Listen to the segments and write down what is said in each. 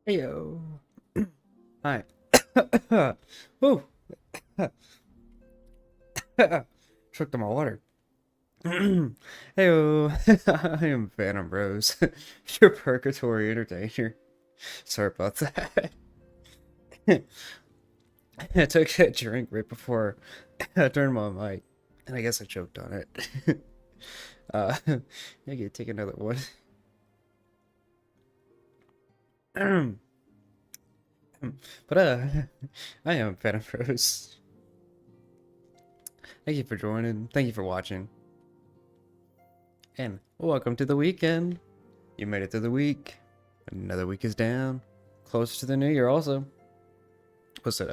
Heyo. Hi. Woo. Choked on my water. Heyo. I am Phantom Rose, your purgatory entertainer. Sorry about that. I took a drink right before I turned my mic, and I guess I choked on it. I can take another one. But I am Phantom Rose. Thank you for joining. Thank you for watching. And welcome to the weekend. You made it through the week. Another week is down. Close to the new year also. What's it?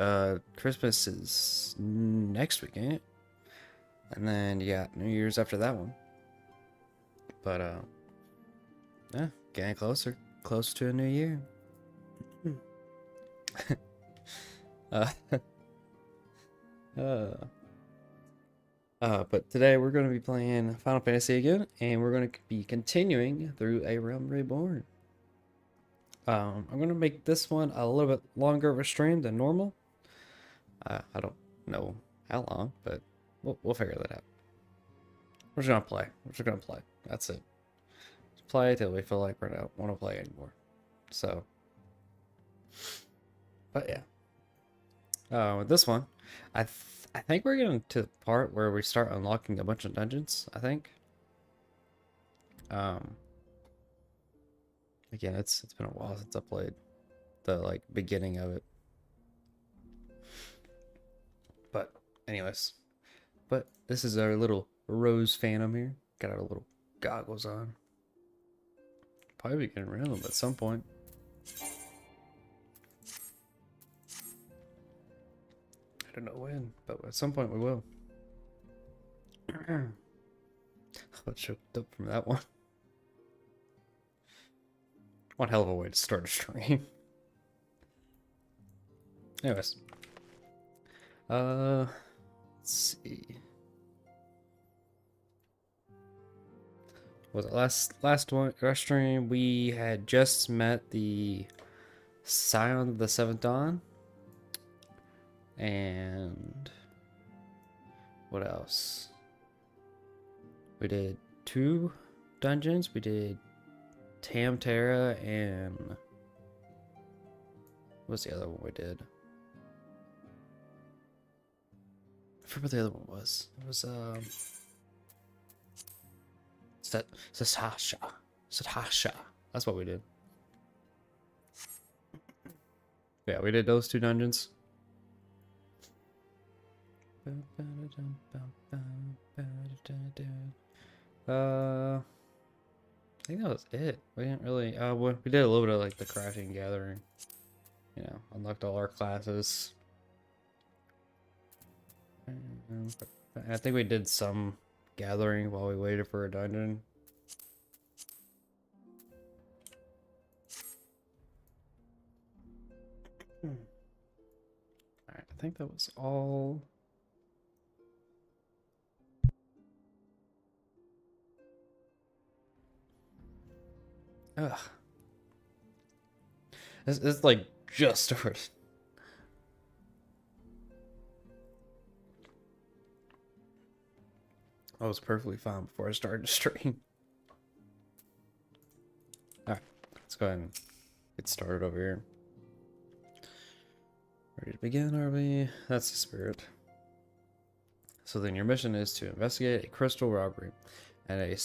Christmas is next week, ain't it? And then you got New Year's after that one. But yeah, getting closer. Close to a new year. uh, but today we're going to be playing Final Fantasy again, and we're going to be continuing through A Realm Reborn. I'm going to make this one a little bit longer of a stream than normal. I don't know how long, but we'll figure that out. We're just going to play. We're just going to play. That's it. Just play till we feel like we don't want to play anymore. So, but yeah. With this one, I think we're getting to the part where we start unlocking a bunch of dungeons, I think. Again, it's been a while since I played the beginning of it. But anyways, this is our little Rose Phantom here. Got our little goggles on. Probably be getting rid of them at some point. I don't know when, but at some point we will. I got choked up from that one. One hell of a way to start a stream. Anyways. Let's see. Was it last stream we had just met the Scion of the Seventh Dawn? And what else? We did 2 dungeons. We did Tamtara and what's the other one we did? I forgot what the other one was. It was Satasha. That's what we did. Yeah, we did those 2 dungeons. I think that was it. We didn't really we did a little bit of like the crafting and gathering. You know, unlocked all our classes. I think we did some gathering while we waited for a dungeon. Alright, I think that was all. Ugh. It's like just started. I was perfectly fine before I started the stream. Alright, let's go ahead and get started over here. Ready to begin, are we? That's the spirit. So then your mission is to investigate a crystal robbery and a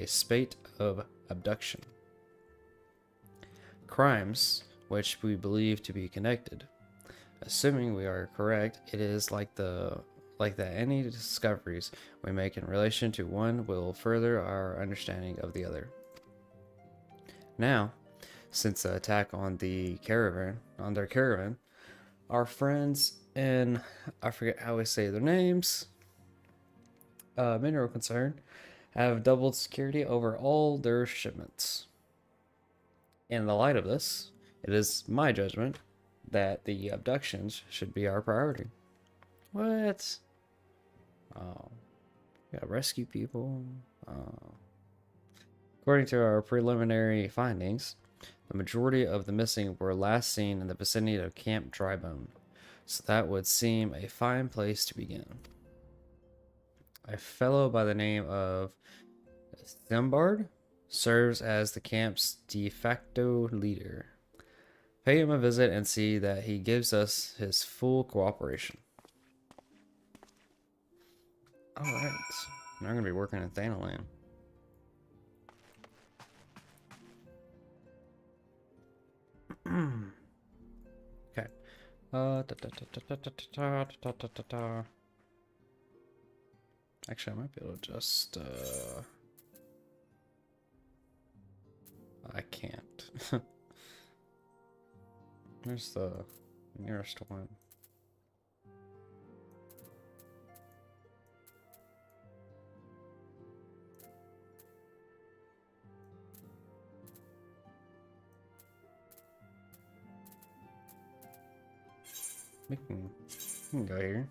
spate of abduction. Crimes which we believe to be connected. Assuming we are correct, it is like that any discoveries we make in relation to one will further our understanding of the other. Now, since the attack on their caravan, our friends in, I forget how we say their names, mineral concern, have doubled security over all their shipments. In the light of this, it is my judgment that the abductions should be our priority. What? Oh, we gotta rescue people. According to our preliminary findings, The majority of the missing were last seen in the vicinity of Camp Drybone, so that would seem a fine place to begin. A fellow by the name of Thimbard serves as the camp's de facto leader. Pay him a visit and see that he gives us his full cooperation. Alright, now I'm going to be working in Thanalan. Okay. Actually, I might be able to just, I can't. Where's the nearest one? We can go here.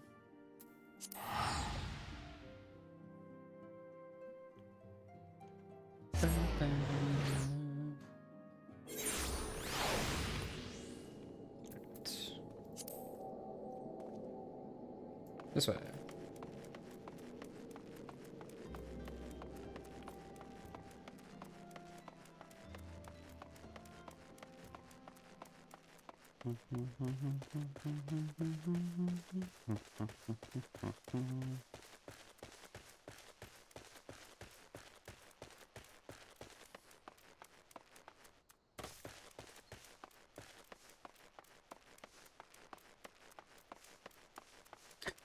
This way.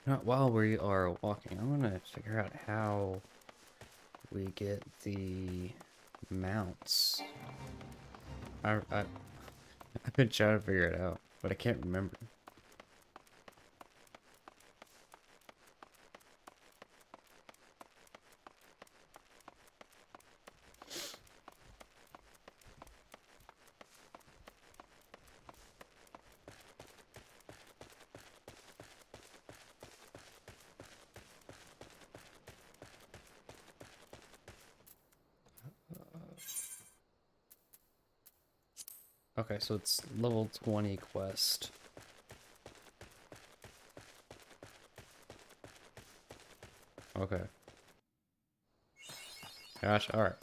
Now, while we are walking, I'm gonna figure out how we get the mounts. I've been trying to figure it out, but I can't remember. Okay, so it's level 20 quest. Okay. Gosh, alright.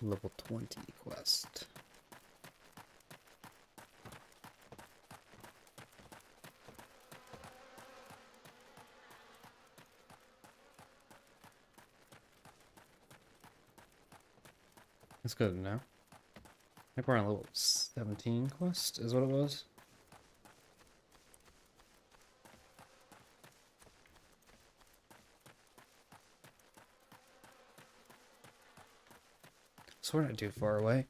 Level 20 quest. That's good to know. I think we're on level 17 quest, is what it was. So we're not too far away.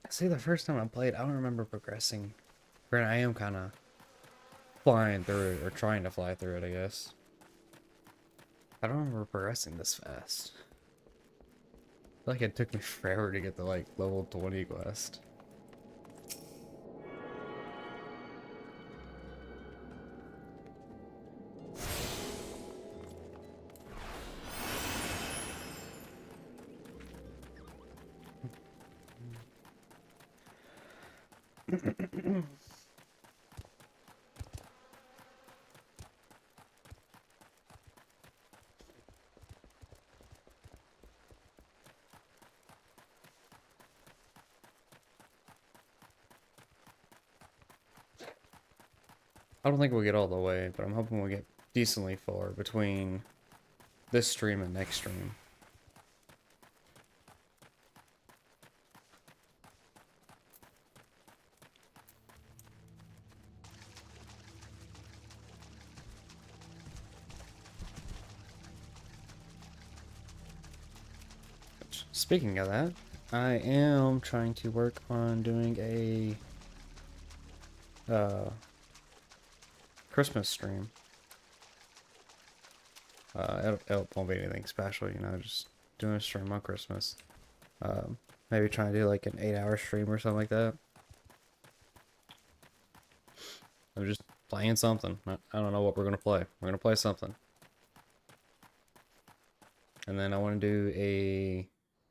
See, the first time I played, I don't remember progressing. Granted, I am kind of flying through it, or trying to fly through it, I guess. I don't remember progressing this fast. I feel like it took me forever to get to, like, level 20 quest. I don't think we'll get all the way, but I'm hoping we'll get decently far between this stream and next stream. Speaking of that, I am trying to work on doing a Christmas stream. It won't be anything special, you know, just doing a stream on Christmas. Maybe trying to do like an 8-hour stream or something like that. I'm just playing something. I don't know what we're gonna play. We're gonna play something. And then I want to do a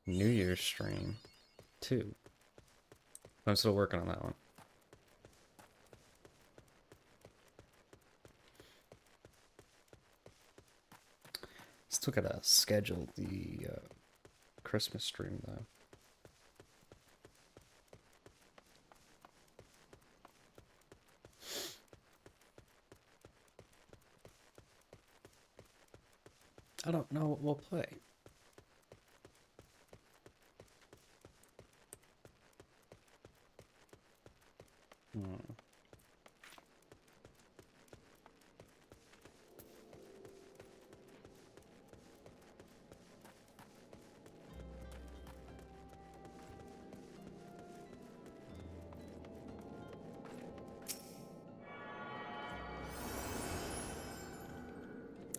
New Year's stream too. I'm still working on that one. Still gotta schedule the Christmas stream though. I don't know what we'll play.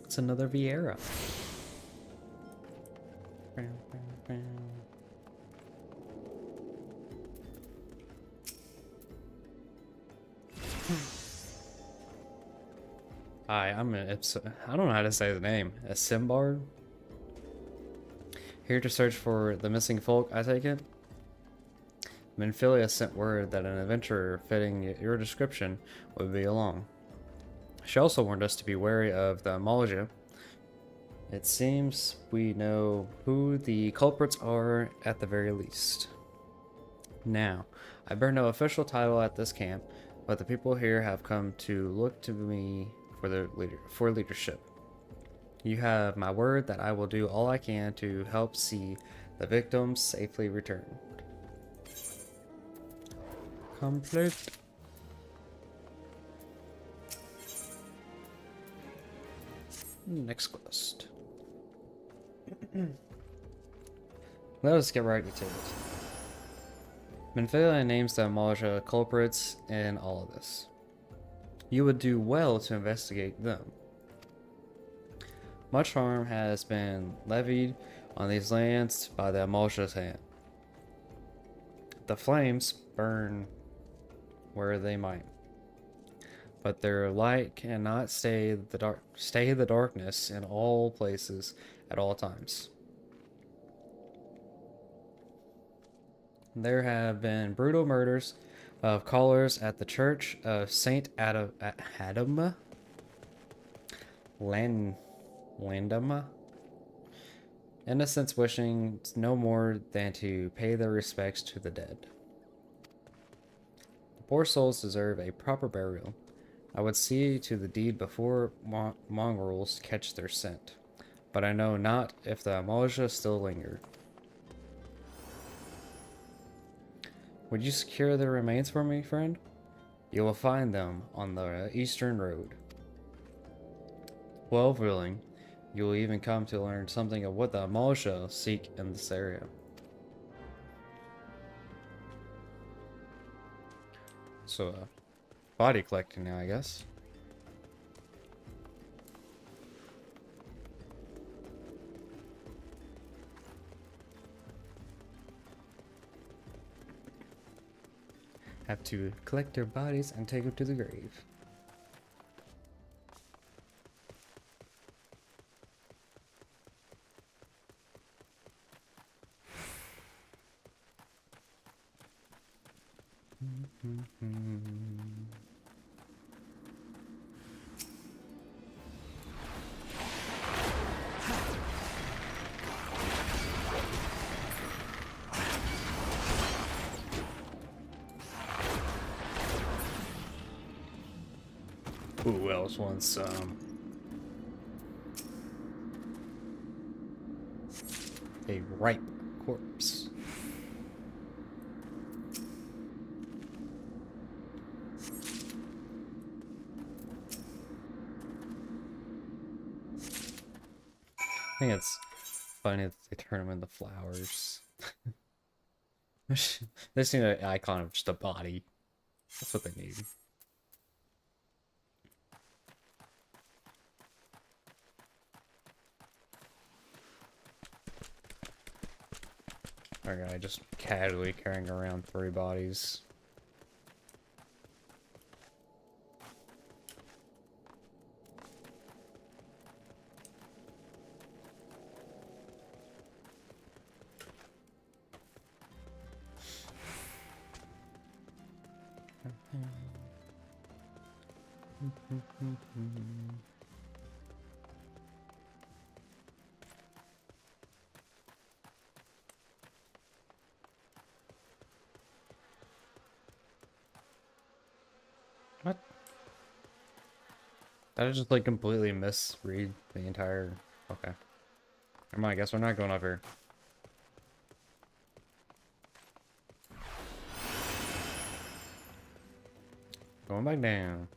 It's another Vieira. Hi, I don't know how to say his name. A Simbard? Here to search for the missing folk, I take it? Menphilia sent word that an adventurer fitting your description would be along. She also warned us to be wary of the Amalia. It seems we know who the culprits are at the very least. Now, I bear no official title at this camp, but the people here have come to look to me for leadership. You have my word that I will do all I can to help see the victims safely returned. Complete. Next quest. Let us get right to it. Menphilia names the Amalia culprits in all of this. You would do well to investigate them. Much harm has been levied on these lands by the Amalia's hand. The flames burn where they might, but their light cannot stay the darkness in all places at all times. There have been brutal murders of callers at the Church of Saint Adama Landama. Innocents wishing no more than to pay their respects to the dead. The poor souls deserve a proper burial. I would see to the deed before mongrels catch their scent, but I know not if the Amalia still linger. Would you secure their remains for me, friend? You will find them on the eastern road. Well willing, you will even come to learn something of what the Amalia seek in this area. So, body collecting now, I guess. Have to collect their bodies and take them to the grave. Who else wants some? A ripe corpse. I think it's funny that they turn them into flowers. They just need an icon of just a body. That's what they need. Our guy just casually carrying around 3 bodies. What? Did I just like completely misread the entire... Okay. Never mind, I guess we're not going up here. Going back down.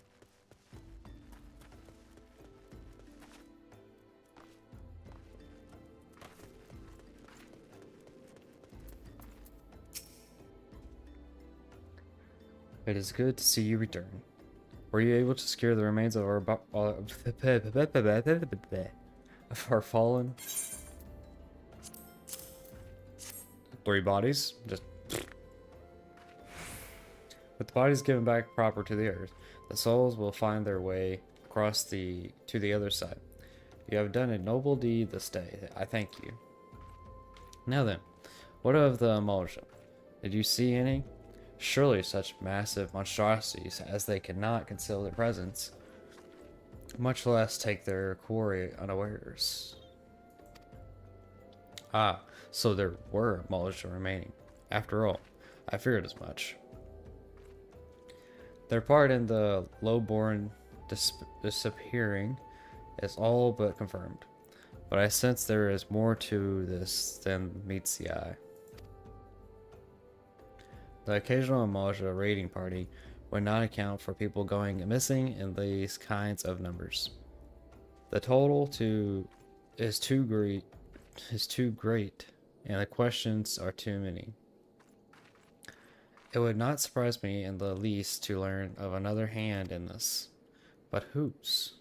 It is good to see you return. Were you able to secure the remains of our of our fallen? 3 bodies? Just with the bodies given back proper to the earth, the souls will find their way across to the other side. You have done a noble deed this day. I thank you. Now then, what of the Mulja? Did you see any? Surely such massive monstrosities as they cannot conceal their presence, much less take their quarry unawares. Ah, so there were Mulja remaining. After all, I feared as much. Their part in the lowborn disappearing is all but confirmed, but I sense there is more to this than meets the eye. The occasional Mulja raiding party would not account for people going missing in these kinds of numbers. The total is too great, and the questions are too many. It would not surprise me in the least to learn of another hand in this, but whose?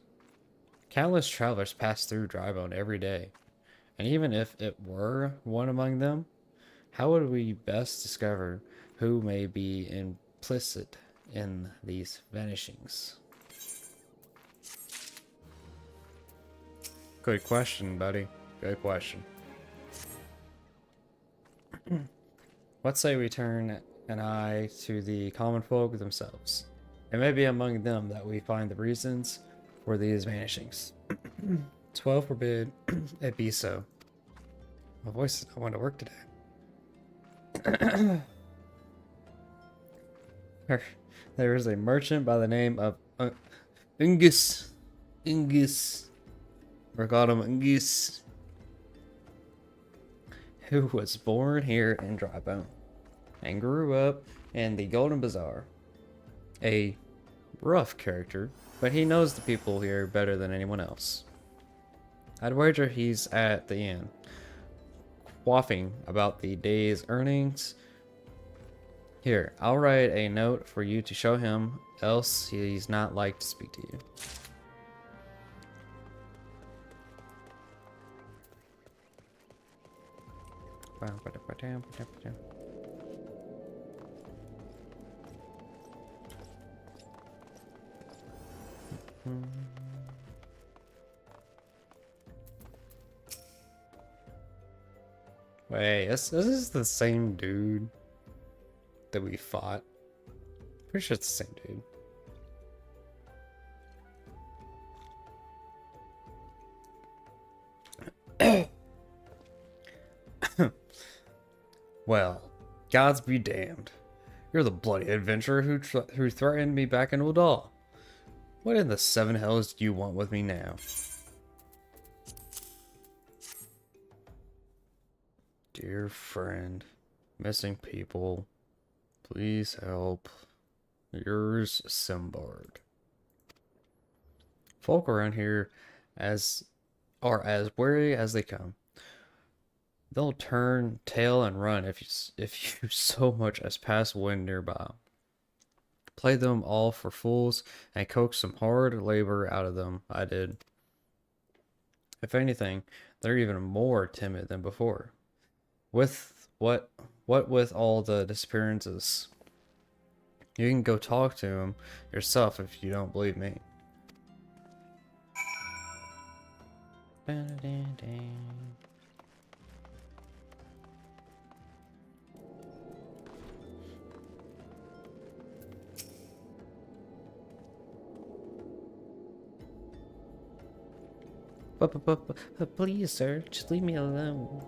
Countless travelers pass through Drybone every day, and even if it were one among them, how would we best discover who may be implicit in these vanishings? Good question, buddy. Good question. Let's say we turn an eye to the common folk themselves. It may be among them that we find the reasons for these vanishings. 12 forbid it be so. My voice is not going to work today. There is a merchant by the name of Ungus. Or called him Ungus, who was born here in Drybone and grew up in the Golden Bazaar. A rough character, but he knows the people here better than anyone else. I'd wager he's at the inn, quaffing about the day's earnings. Here, I'll write a note for you to show him, else he's not like to speak to you. Wait, this is the same dude that we fought. Pretty sure it's the same dude. Well, gods be damned. You're the bloody adventurer who threatened me back in Udal. What in the 7 hells do you want with me now? Dear friend, missing people, please help. Yours, Simbard. Folk around here are as wary as they come. They'll turn tail and run if you so much as pass wind nearby. Play them all for fools and coax some hard labor out of them. I did. If anything, they're even more timid than before. With What what with all the disappearances? You can go talk to him yourself if you don't believe me. But please, sir, just leave me alone.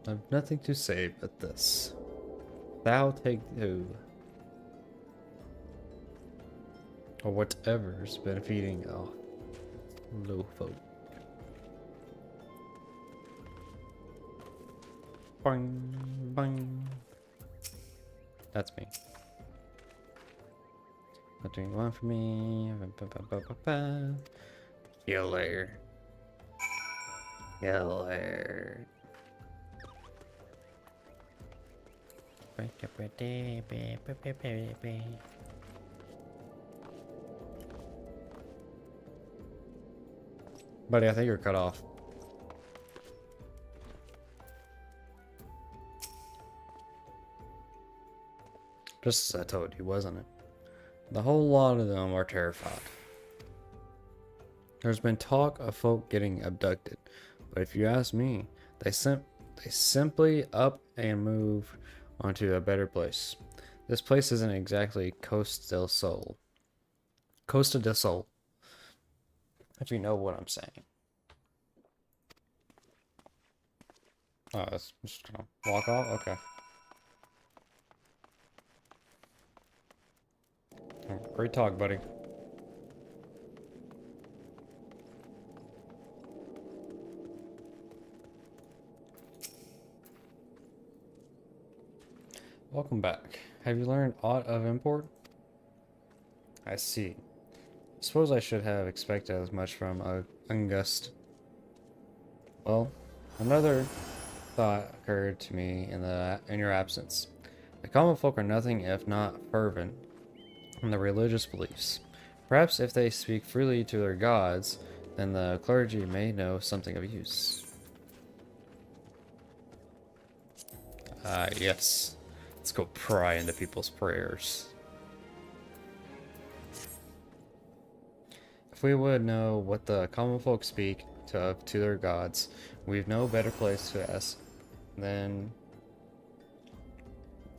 I've nothing to say but this. Thou take two. Or whatever's been feeding low folk. Boing, boing. That's me. What do you want from me? Killer. Killer. Buddy, I think you're cut off. Just as I told you, wasn't it? The whole lot of them are terrified. There's been talk of folk getting abducted, but if you ask me, they simply up and move onto a better place. This place isn't exactly Costa del Sol. Costa del Sol. If you know what I'm saying. Oh, that's just gonna walk off? Okay. Great talk, buddy. Welcome back. Have you learned aught of import? I see. Suppose I should have expected as much from August. Well, another thought occurred to me in your absence. The common folk are nothing if not fervent in their religious beliefs. Perhaps if they speak freely to their gods, then the clergy may know something of use. Ah, yes. Let's go pry into people's prayers. If we would know what the common folk speak to their gods, we've no better place to ask than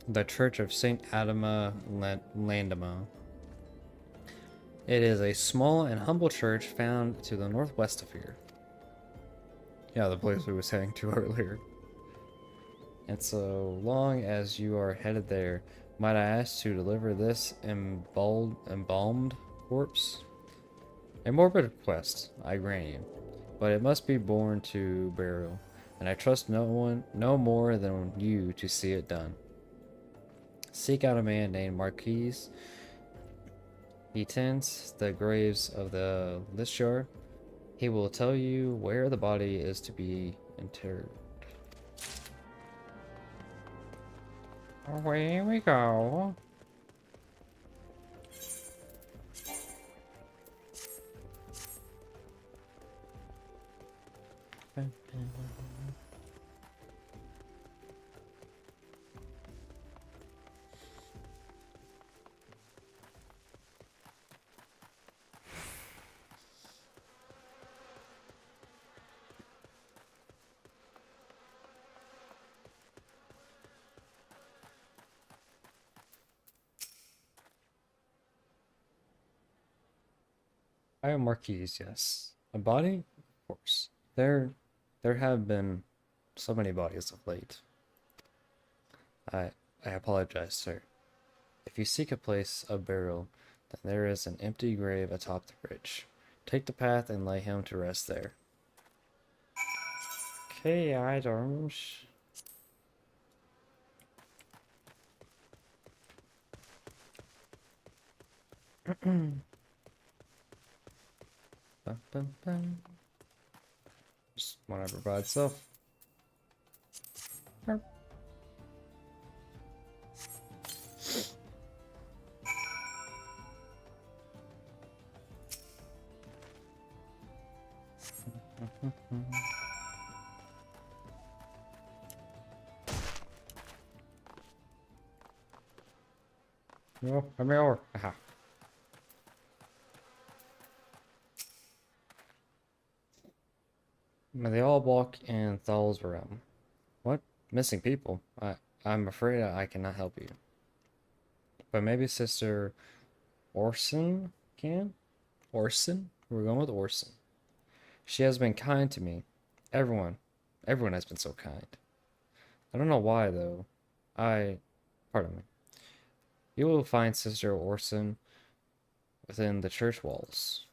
the Church of St. Adama Landama. It is a small and humble church found to the northwest of here. Yeah, the place we was heading to earlier. And so long as you are headed there, might I ask to deliver this embalmed corpse? A morbid request, I grant you, but it must be borne to burial, and I trust no more than you to see it done. Seek out a man named Marquis. He tends the graves of the Lishar. He will tell you where the body is to be interred. Away we go. I am Marquis, yes. A body? Of course. There have been so many bodies of late. I apologize, sir. If you seek a place of burial, then there is an empty grave atop the bridge. Take the path and lay him to rest there. Okay, items. Bum, bum, bum. Just whatever by itself. No, come here. Aha. They all walk in Thal's room. What? Missing people? I'm afraid I cannot help you. But maybe Sister Orson can? Orson? We're going with Orson. She has been kind to me. Everyone. Everyone has been so kind. I don't know why, though. Pardon me. You will find Sister Orson within the church walls.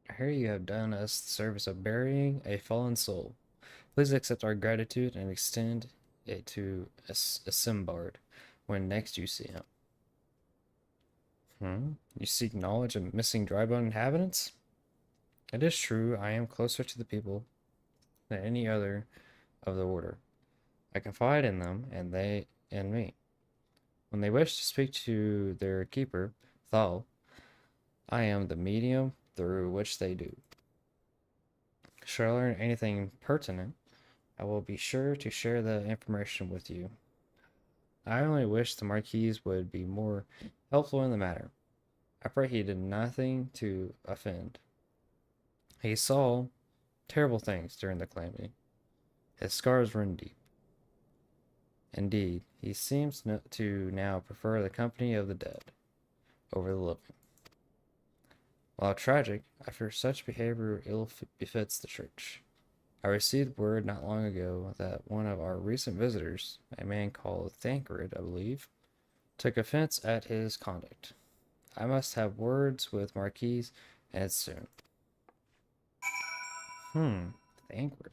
I hear you have done us the service of burying a fallen soul. Please accept our gratitude and extend it to Simbard when next you see him. You seek knowledge of missing drybone inhabitants? It is true, I am closer to the people than any other of the order. I confide in them, and they in me. When they wish to speak to their keeper, Thal, I am the medium through which they do. Should I learn anything pertinent, I will be sure to share the information with you. I only wish the Marquis would be more helpful in the matter. I pray he did nothing to offend. He saw terrible things during the calamity. His scars run deep. Indeed, he seems to now prefer the company of the dead over the living. While tragic, I fear such behavior ill befits the church. I received word not long ago that one of our recent visitors, a man called Thancred, I believe, took offense at his conduct. I must have words with Marquis, and soon. Thancred.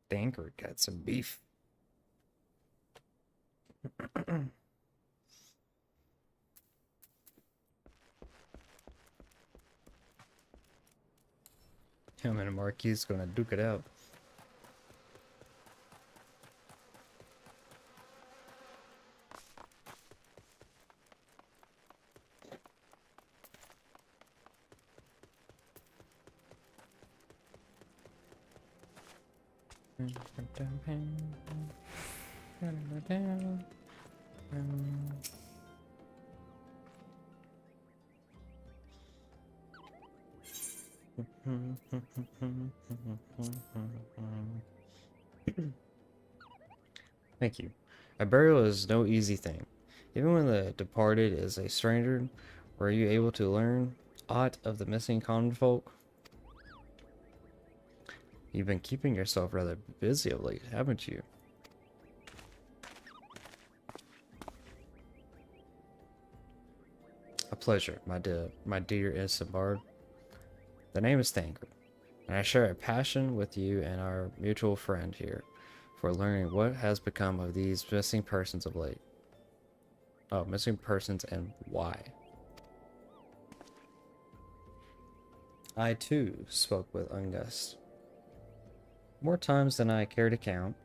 Thancred got some beef. Him and Marquis gonna duke it out. Thank you. A burial is no easy thing. Even when the departed is a stranger, were you able to learn aught of the missing common folk? You've been keeping yourself rather busy of late, haven't you? A pleasure, my dear innocent bard. The name is Thancred, and I share a passion with you and our mutual friend here for learning what has become of these missing persons of late. Oh, missing persons and why. I too spoke with Ungust. More times than I care to count.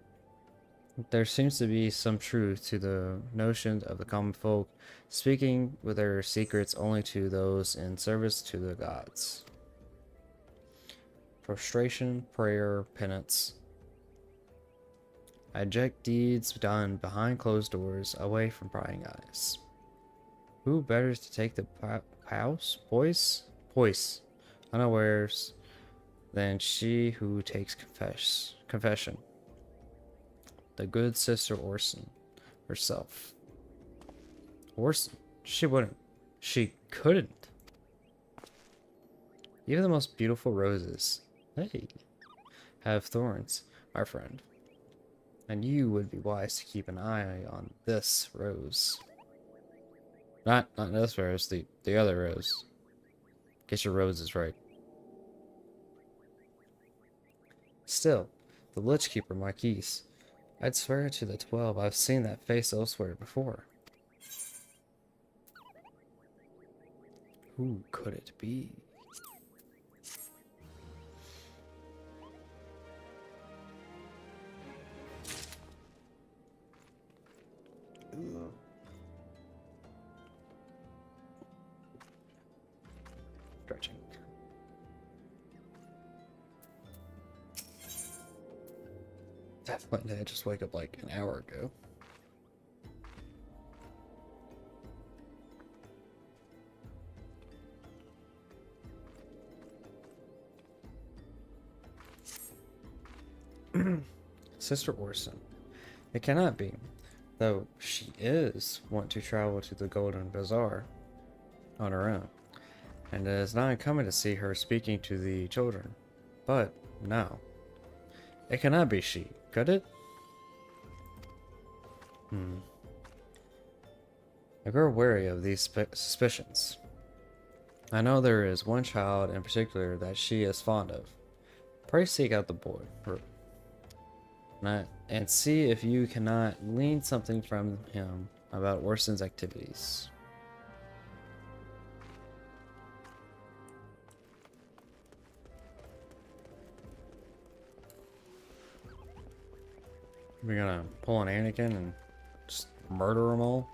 There seems to be some truth to the notion of the common folk speaking with their secrets only to those in service to the gods. Prostration, prayer, penance. I eject deeds done behind closed doors, away from prying eyes. Who better to take the poise, unawares, than she who takes confession? The good Sister Orson herself. Orson? She wouldn't. She couldn't. Even the most beautiful roses, hey, have thorns, my friend. And you would be wise to keep an eye on this rose. Not this rose, the other rose. Get your roses right. Still, the Lich Keeper Marquis. I'd swear to the 12 I've seen that face elsewhere before. Who could it be? Ooh. stretching. Definitely did just wake up like an hour ago. Sister Orson. It cannot be, though she is want to travel to the Golden Bazaar on her own, and it is not uncommon to see her speaking to the children. But no, it cannot be she, could it? I grow wary of these suspicions. I know there is one child in particular that she is fond of. Pray seek out the boy, and see if you cannot glean something from him about Orson's activities. We're gonna pull an Anakin and just murder them all?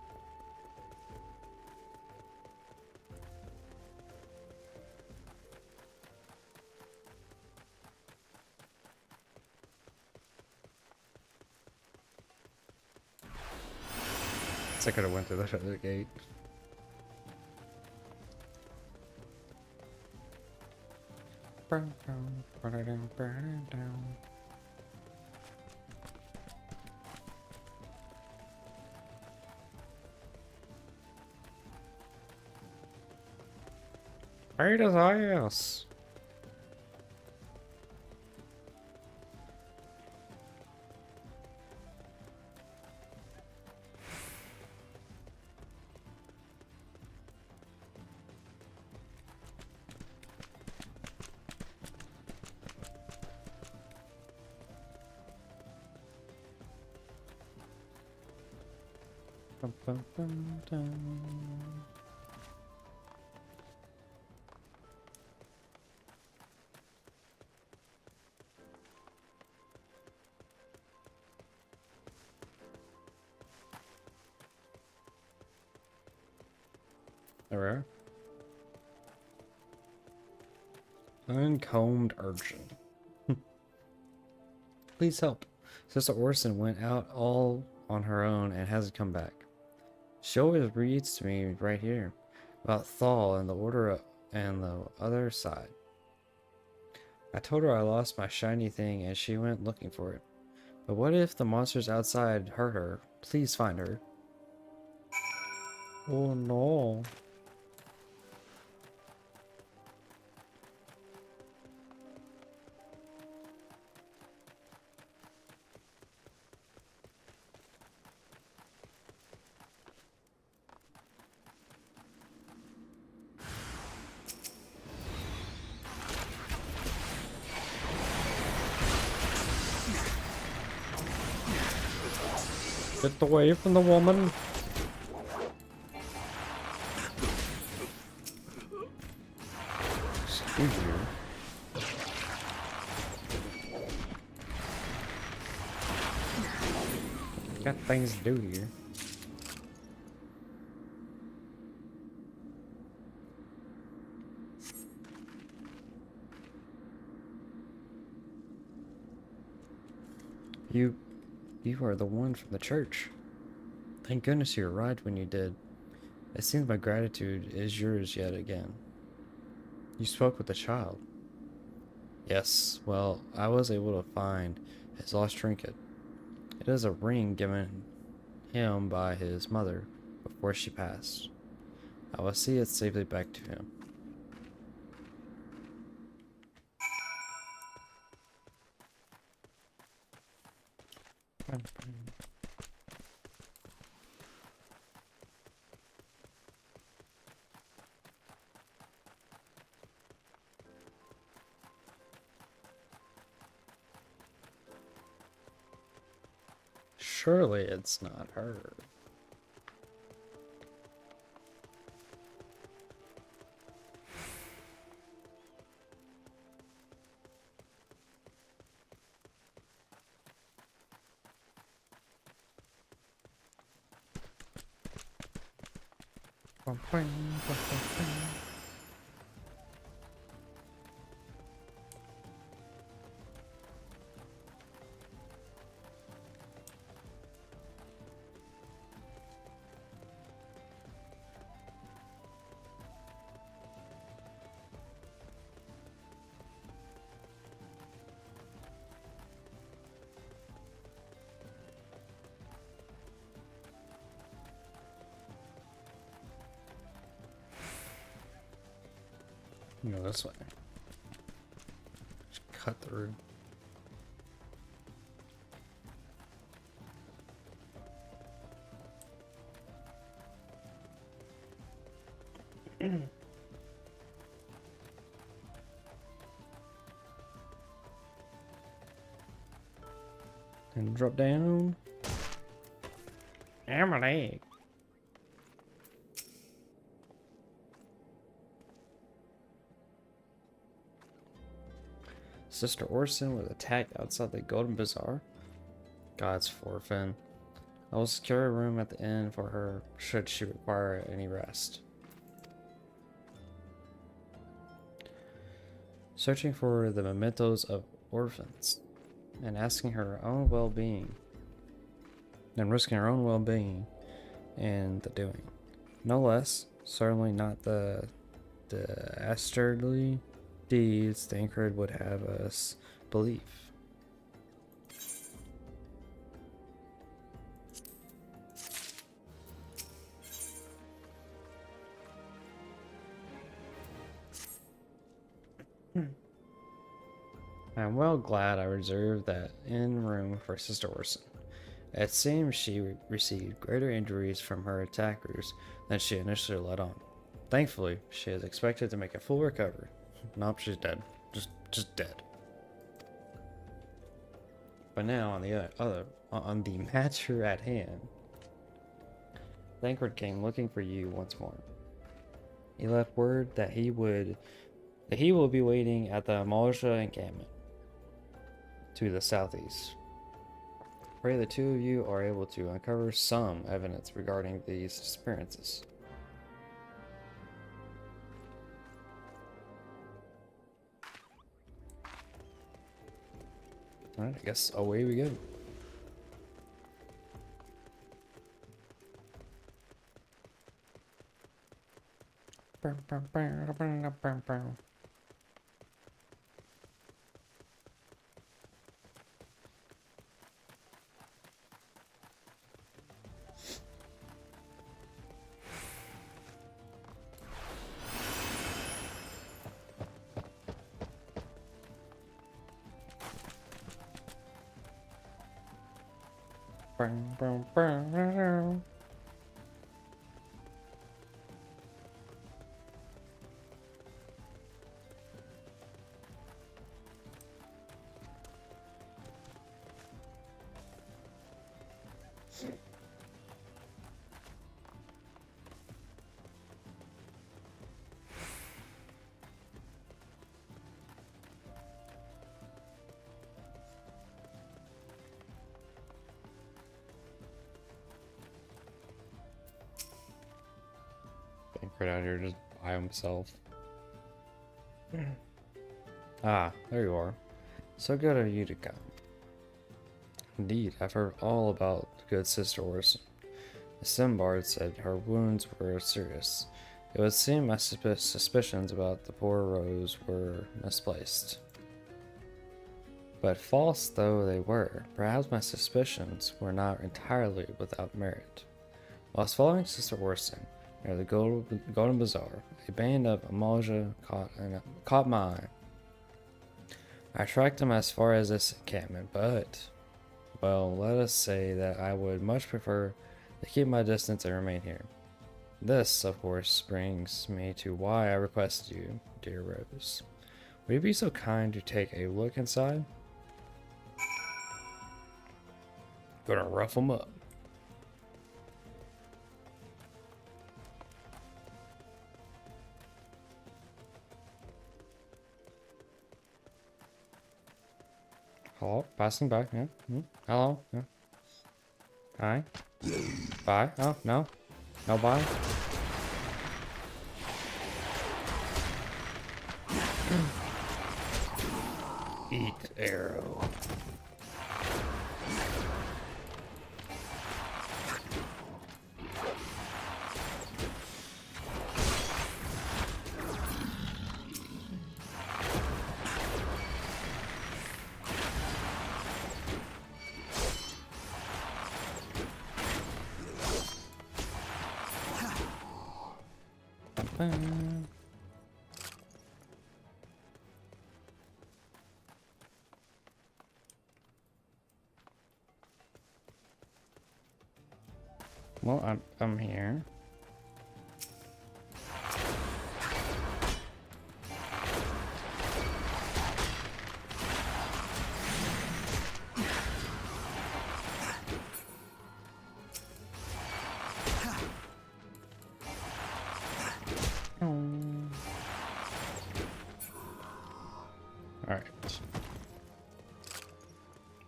I could have went through that other gate. Right as ass. There we are. Uncombed urchin. Please help. Sister Orson went out all on her own and hasn't come back. She always reads to me right here about Thal and the Order and the other side. I told her I lost my shiny thing and she went looking for it. But what if the monsters outside hurt her? Please find her. Oh no. Get away from the woman. Excuse you. Got things to do here. You are the one from the church. Thank goodness you arrived when you did. It seems my gratitude is yours yet again. You spoke with the child. Yes, well, I was able to find his lost trinket. It is a ring given him by his mother before she passed. I will see it safely back to him. Surely it's not her. Go this way. Just cut through. And drop down. And my leg. Sister Orson was attacked outside the Golden Bazaar. God's forfeit. I will secure a room at the inn for her should she require any rest. Searching for the mementos of orphans and asking her own well-being and risking her own well-being in the doing. No less, certainly not the dastardly deeds Tancred would have us believe. I'm well glad I reserved that inn room for Sister Orson. It seems she received greater injuries from her attackers than she initially let on. Thankfully, she is expected to make a full recovery. Nope, she's dead. Just dead. But now on the matter at hand, Tancred came looking for you once more. He left word that he will be waiting at the Amalja encampment to the southeast. Pray the two of you are able to uncover some evidence regarding these disappearances. Alright, I guess away we go. Tancred out here just by himself. Ah, there you are. So good of you to come. Indeed, I've heard all about good Sister Orson. The Simbard said her wounds were serious. It would seem my suspicions about the poor Rose were misplaced. But false though they were, perhaps my suspicions were not entirely without merit. Whilst following Sister Orson near the Golden Bazaar, a band of Amalja caught my eye. I tracked them as far as this encampment, but, well, let us say that I would much prefer to keep my distance and remain here. This, of course, brings me to why I requested you, dear Rose. Would you be so kind to take a look inside? Gonna rough them up. Hello, passing by, yeah. Hello, yeah. Hi. Bye. Oh, no. No bye. Eat arrow. Well, I'm here. Alright.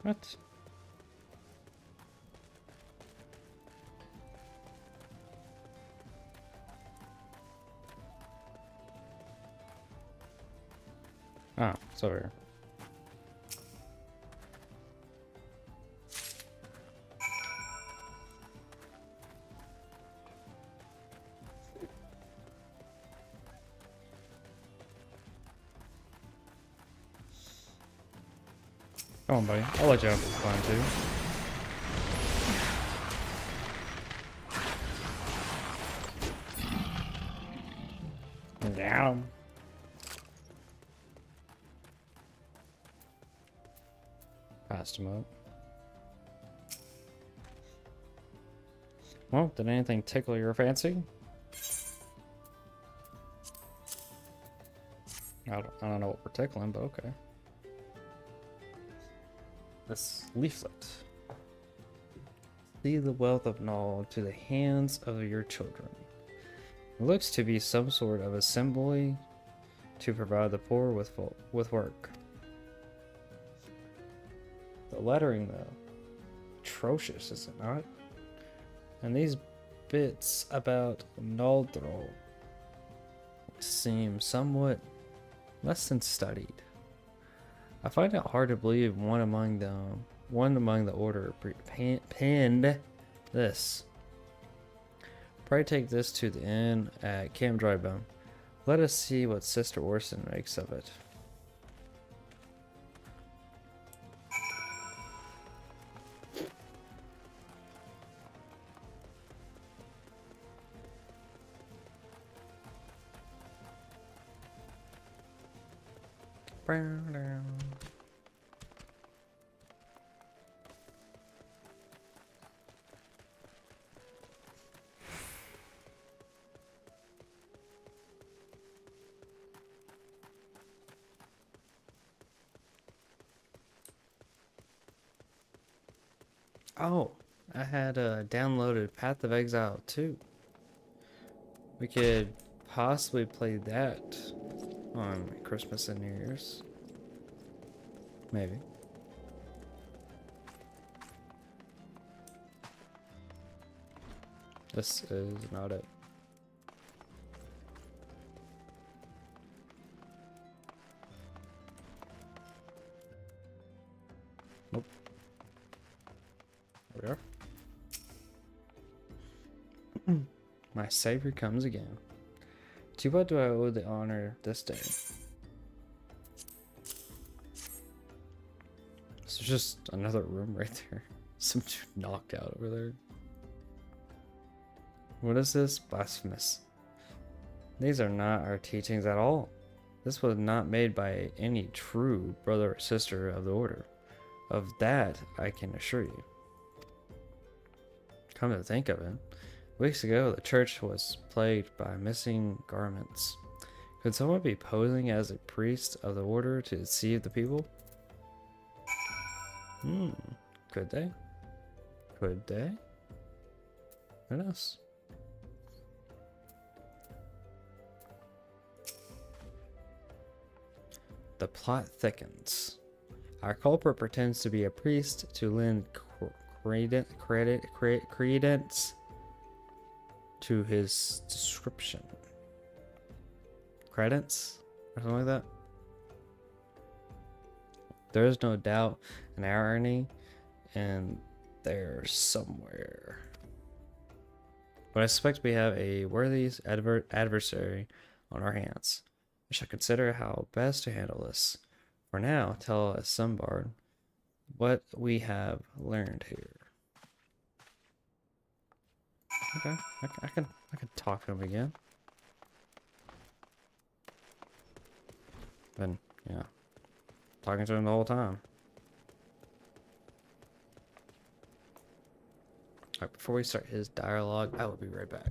What? Oh, it's over here. Come on, buddy. I'll let you have fun too. Down. Passed him up. Well, did anything tickle your fancy? I don't know what we're tickling, but okay. This leaflet. See the wealth of knowledge to the hands of your children. It looks to be some sort of assembly to provide the poor with work. The lettering, though, atrocious, is it not? And these bits about Noldrol seem somewhat less than studied. I find it hard to believe one among the order penned this. Pray take this to the inn at Camp Drybone. Let us see what Sister Orson makes of it. Oh, I had downloaded Path of Exile 2. We could possibly play that on Christmas and New Year's. Maybe. This is not it. Nope. There we are. My savior comes again. To what do I owe the honor this day? This is just another room right there. Some dude knocked out over there. What is this? Blasphemous. These are not our teachings at all. This was not made by any true brother or sister of the order. Of that, I can assure you. Come to think of it, weeks ago the church was plagued by missing garments. Could someone be posing as a priest of the order to deceive the people? Could they? Could they? Who knows? The plot thickens. Our culprit pretends to be a priest to lend credence to his description. Credence? Or something like that? There is no doubt an irony in there somewhere. But I suspect we have a worthy adversary on our hands. We shall consider how best to handle this. For now, tell us, Sunbard, what we have learned here. Okay, I can talk to him again. Been, yeah, talking to him the whole time. Alright, before we start his dialogue, I will be right back.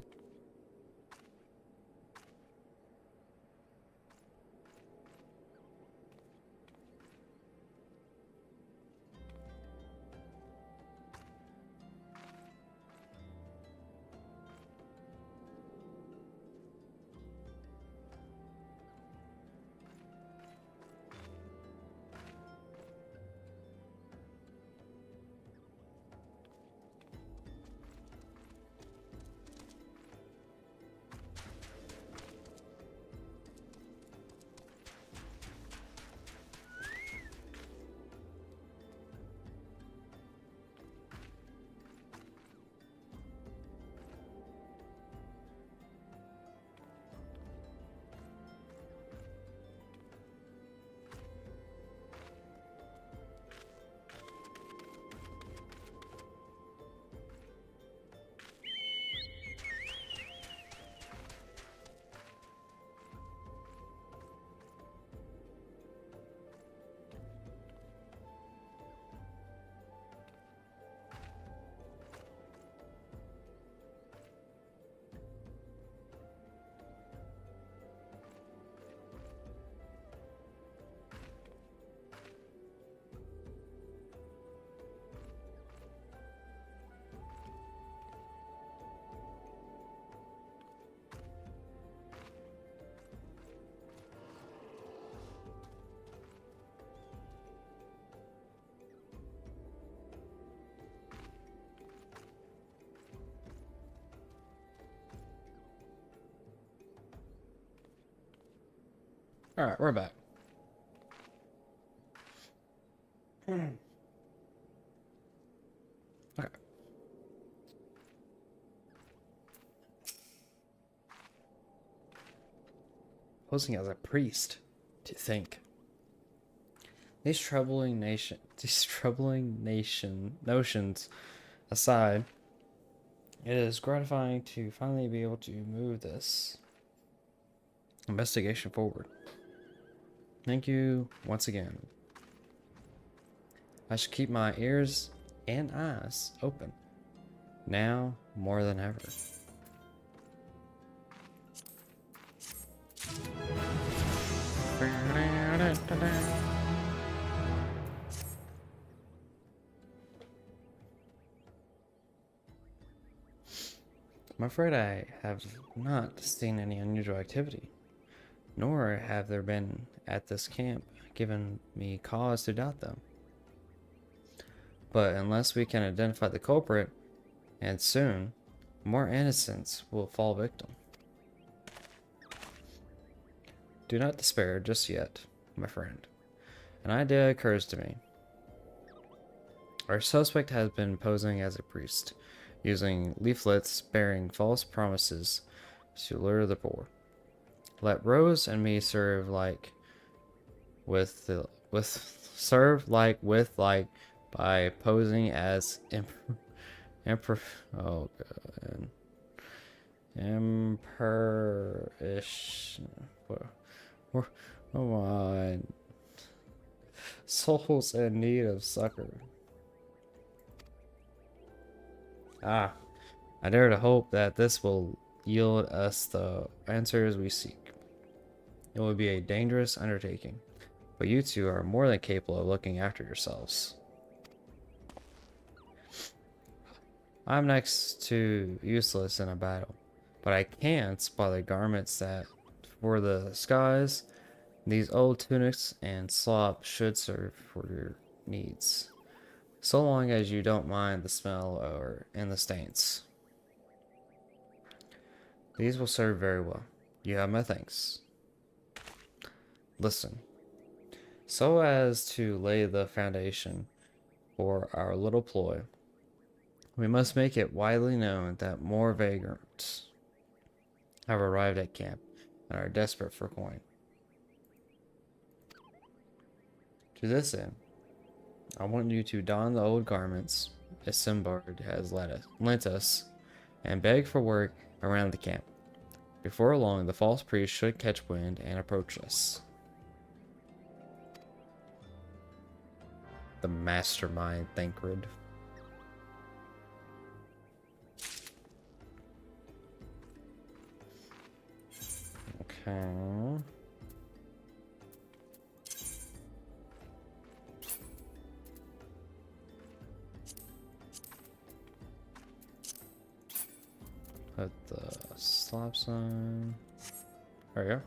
Alright, we're back. Okay. Posing as a priest, to think. These troubling notions aside, it is gratifying to finally be able to move this investigation forward. Thank you once again. I should keep my ears and eyes open, now more than ever. I'm afraid I have not seen any unusual activity, nor have there been at this camp given me cause to doubt them. But unless we can identify the culprit, and soon, more innocents will fall victim. Do not despair just yet, my friend. An idea occurs to me. Our suspect has been posing as a priest, using leaflets bearing false promises to lure the poor. Let Rose and me serve like by posing as imperish. Come on, souls in need of succor. I dare to hope that this will yield us the answers we seek. It will be a dangerous undertaking, but you two are more than capable of looking after yourselves. I'm next to useless in a battle, but I can supply the garments that for the skies. These old tunics and slop should serve for your needs, so long as you don't mind the smell and the stains. These will serve very well. You have my thanks. Listen, so as to lay the foundation for our little ploy, we must make it widely known that more vagrants have arrived at camp and are desperate for coin. To this end, I want you to don the old garments Simbard has lent us and beg for work around the camp. Before long, the false priest should catch wind and approach us. The mastermind, Thancred. Okay. Put the stop sign. There we go.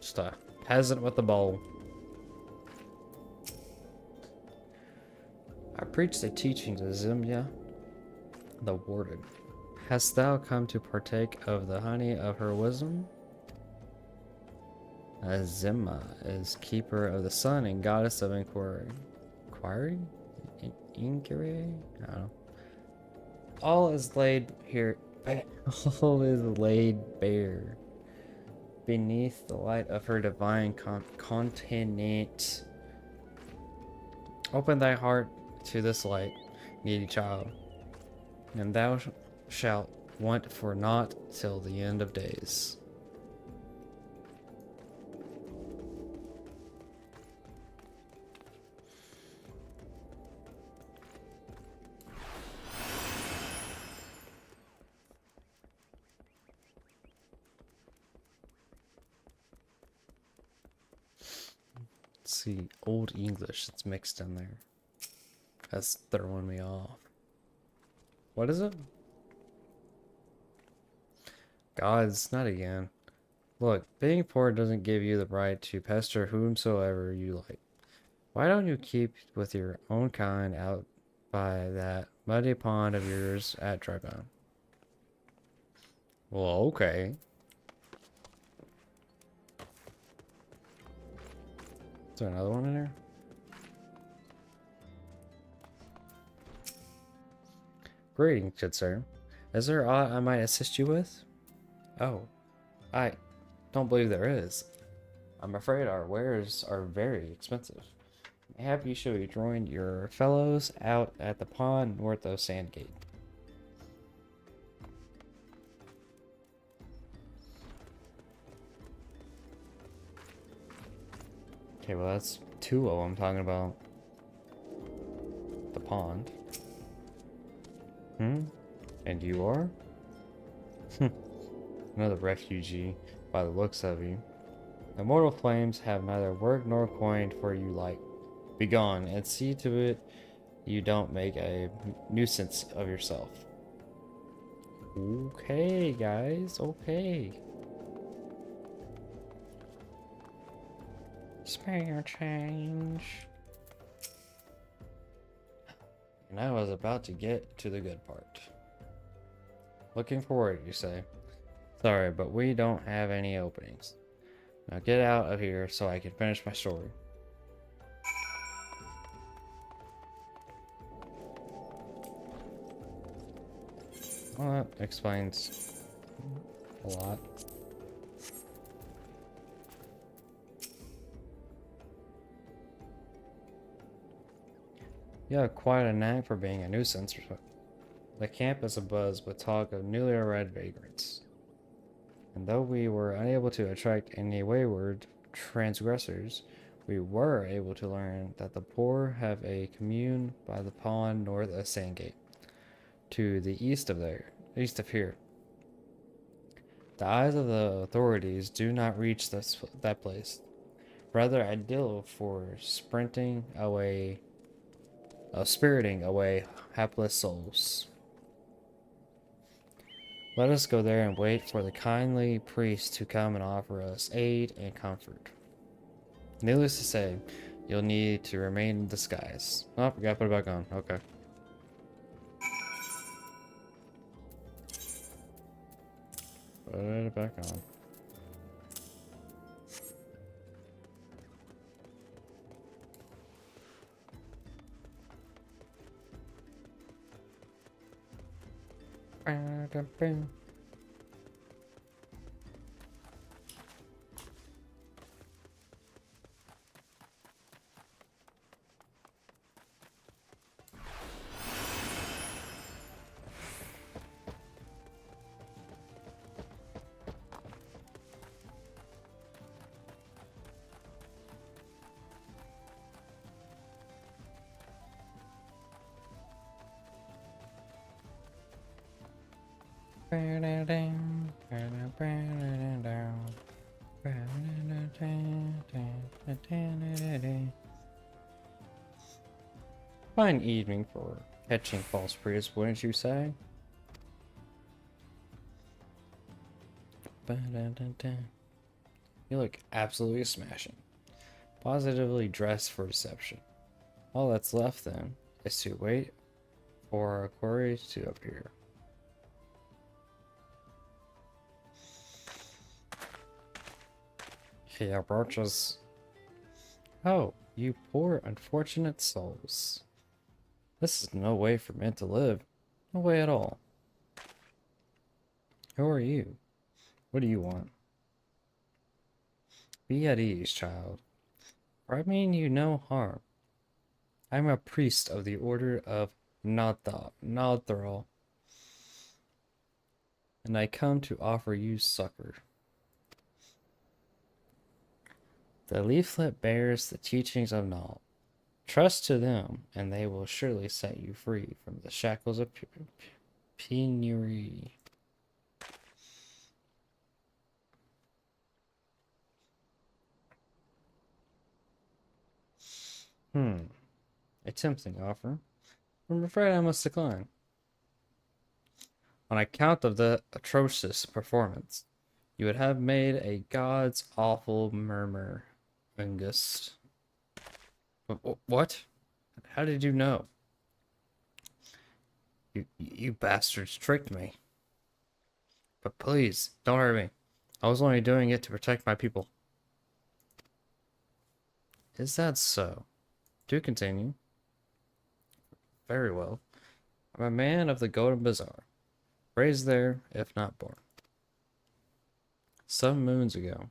Just a peasant with a bowl. I preach the teachings of Zimya, the warden. Hast thou come to partake of the honey of her wisdom? Zimma is keeper of the sun and goddess of inquiry. Inquiry? Inquiry? I don't know. All is laid here. All is laid bare beneath the light of her divine continent. Open thy heart to this light, needy child, and thou shalt want for naught till the end of days. Let's see, Old English that's mixed in there. That's throwing me off. What is it? Gods, not again. Look, being poor doesn't give you the right to pester whomsoever you like. Why don't you keep with your own kind out by that muddy pond of yours at Tropic? Well, okay. Is there another one in there? Greetings, good sir. Is there aught I might assist you with? Oh, I don't believe there is. I'm afraid our wares are very expensive. Mayhap you should join your fellows out at the pond north of Sandgate. Okay, well that's two of them talking about the pond. And you are? Another refugee, by the looks of you. The mortal flames have neither work nor coin for you like. Begone, and see to it you don't make a nuisance of yourself. Okay, guys, okay. Spare change. And I was about to get to the good part. Looking forward, you say? Sorry, but we don't have any openings. Now get out of here so I can finish my story. Well, that explains a lot. You have quite a knack for being a nuisance. The camp is abuzz with talk of newly arrived vagrants. And though we were unable to attract any wayward transgressors, we were able to learn that the poor have a commune by the pond north of Sandgate, to the east of here. The eyes of the authorities do not reach that place. Rather ideal for spiriting away hapless souls. Let us go there and wait for the kindly priest to come and offer us aid and comfort. Needless to say, you'll need to remain in disguise. Oh, we gotta put it back on. Okay. Put it back on. Fine evening for catching false priests, wouldn't you say? You look absolutely smashing. Positively dressed for deception. All that's left then is to wait for a quarry to appear. He approaches. Oh, you poor unfortunate souls. This is no way for men to live. No way at all. Who are you? What do you want? Be at ease, child. For I mean you no harm. I'm a priest of the order of Nathral, and I come to offer you succor. The leaflet bears the teachings of Nal. Trust to them, and they will surely set you free from the shackles of penury. A tempting offer. I'm afraid I must decline. On account of the atrocious performance, you would have made a god's awful murmur, Angus. What? How did you know? You bastards tricked me. But please, don't hurt me. I was only doing it to protect my people. Is that so? Do continue. Very well. I'm a man of the Golden Bazaar. Raised there, if not born. Some moons ago,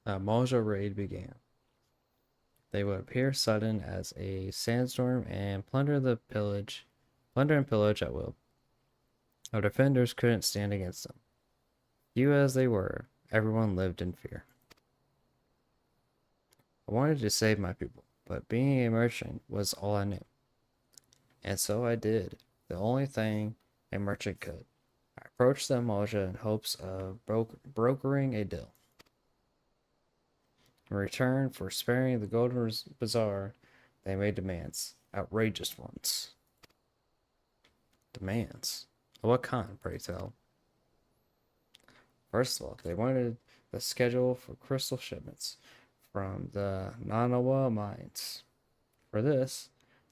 a Moja raid began. They would appear sudden as a sandstorm and plunder and pillage at will. Our defenders couldn't stand against them. Few as they were, everyone lived in fear. I wanted to save my people, but being a merchant was all I knew. And so I did, the only thing a merchant could. I approached the Moja in hopes of brokering a deal. In return for sparing the Golden Bazaar, they made demands, outrageous ones. Demands? Of what kind, pray tell? First of all, they wanted the schedule for crystal shipments from the Nanawa mines. For this,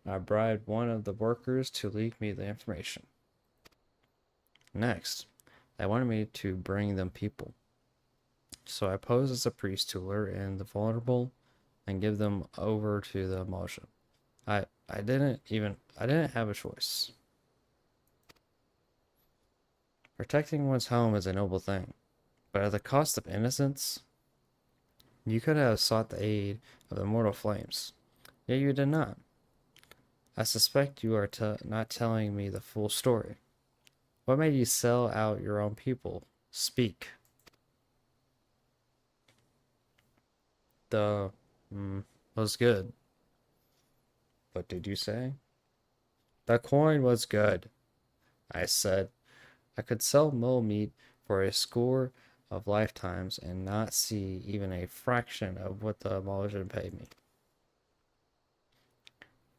I bribed one of the workers to leak me the information. Next, they wanted me to bring them people. So I posed as a priest to lure in the vulnerable and give them over to the Moja. I didn't have a choice. Protecting one's home is a noble thing, but at the cost of innocence, you could have sought the aid of the mortal flames, yet you did not. I suspect you are not telling me the full story. What made you sell out your own people? Speak. Was good. What did you say? The coin was good, I said. I could sell mole meat for a score of lifetimes and not see even a fraction of what the Moja paid me.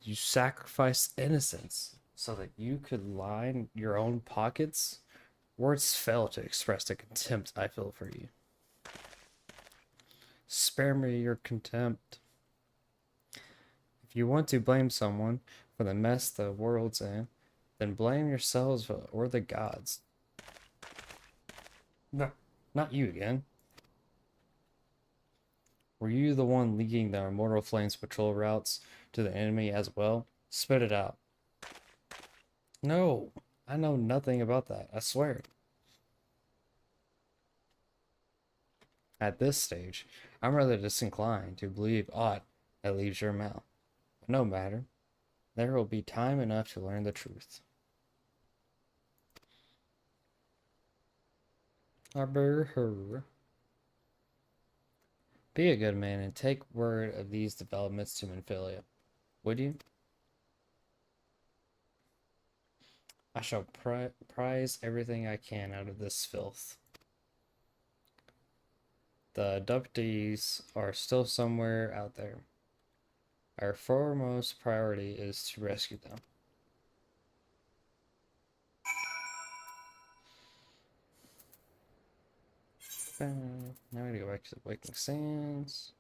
You sacrificed innocence so that you could line your own pockets? Words fail to express the contempt I feel for you. Spare me your contempt. If you want to blame someone for the mess the world's in, then blame yourselves or the gods. No, not you again. Were you the one leaking the Immortal Flames patrol routes to the enemy as well? Spit it out. No, I know nothing about that, I swear. At this stage, I'm rather disinclined to believe aught that leaves your mouth. But no matter. There will be time enough to learn the truth. Be a good man and take word of these developments to Menphilia, would you? I shall prize everything I can out of this filth. The abductees are still somewhere out there. Our foremost priority is to rescue them. Now we gotta go back to the Waking Sands.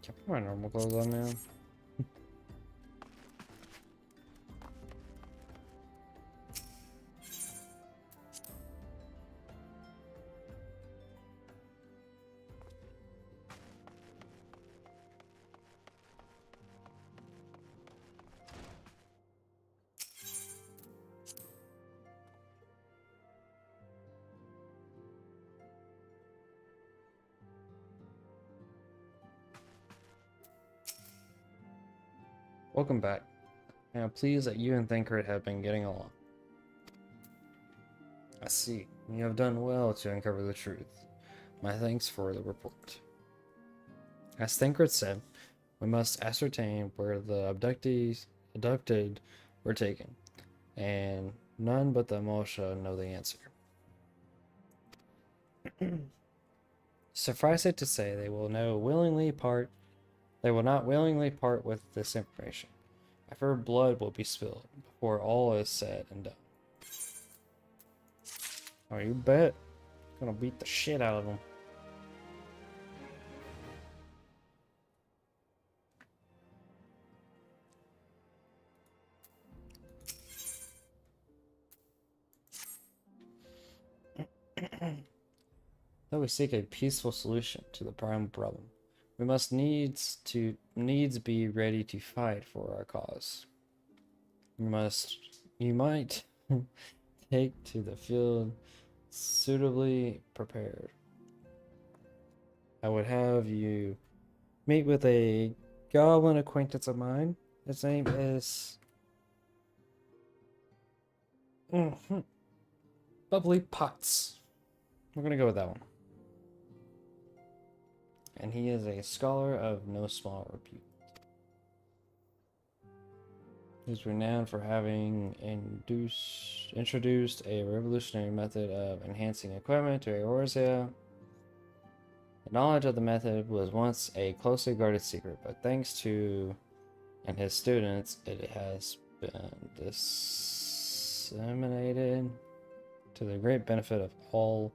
Can I put my normal clothes on now? Welcome back. I am pleased that you and Thancred have been getting along. I see. You have done well to uncover the truth. My thanks for the report. As Thancred said, we must ascertain where the abducted were taken, and none but the Mosha know the answer. Suffice it to say, they will not willingly part with this information. I fear blood will be spilled before all is said and done. Oh, you bet. Gonna beat the shit out of them. Though we seek a peaceful solution to the prime problem, we must needs be ready to fight for our cause. You might take to the field suitably prepared. I would have you meet with a goblin acquaintance of mine. His name is Bubbly Potts. We're gonna go with that one. And he is a scholar of no small repute. He's renowned for having introduced a revolutionary method of enhancing equipment to Eorzea. The knowledge of the method was once a closely guarded secret, but thanks to and his students, it has been disseminated to the great benefit of all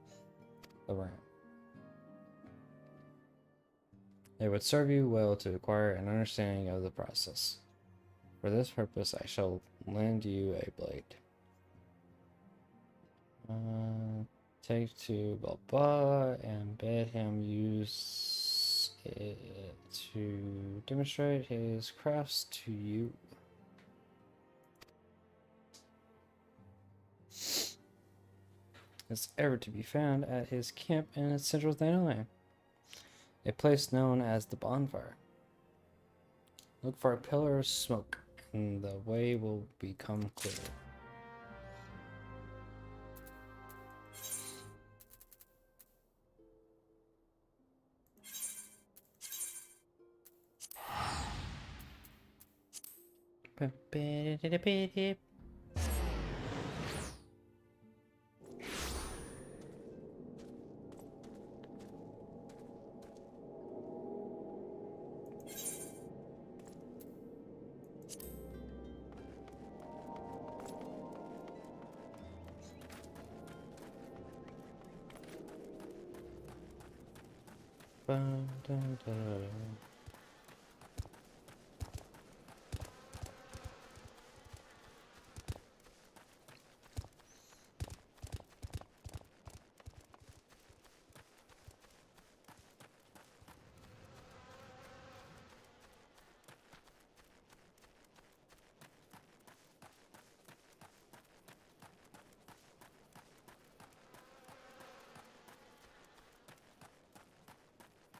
around. It would serve you well to acquire an understanding of the process. For this purpose, I shall lend you a blade. Take to Baba and bid him use it to demonstrate his crafts to you. It's ever to be found at his camp in central Thanalan, a place known as the Bonfire. Look for a pillar of smoke, and the way will become clear.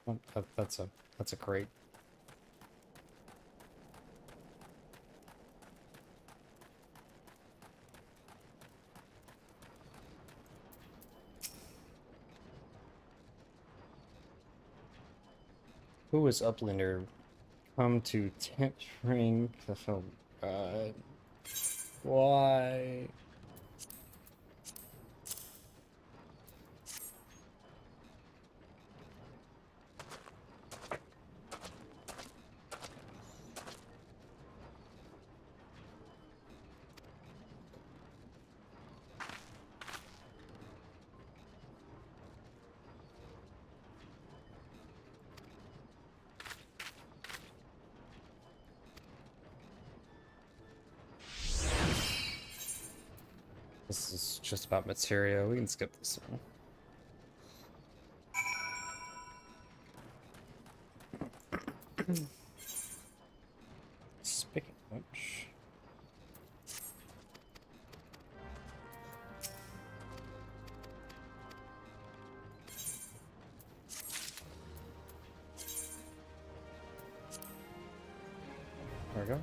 Oh, that's a crate. Who is uplander? Come to tent ring to film. God, why? This is just about material. We can skip this one. Speaking of which, there we go.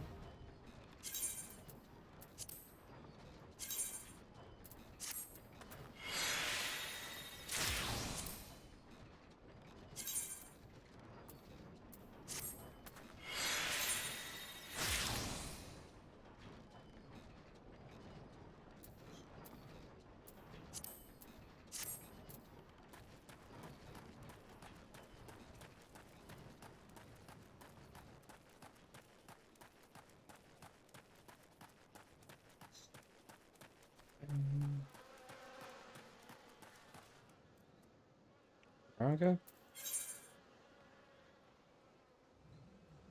Okay.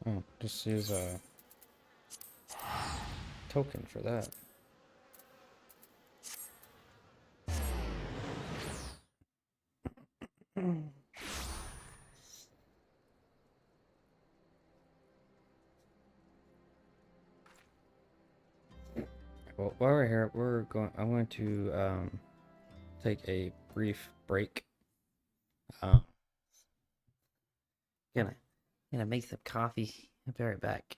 Oh, just use a token for that. Well, while we're here, I'm going to take a brief break. Um, gonna gonna make some coffee. I'll be right back.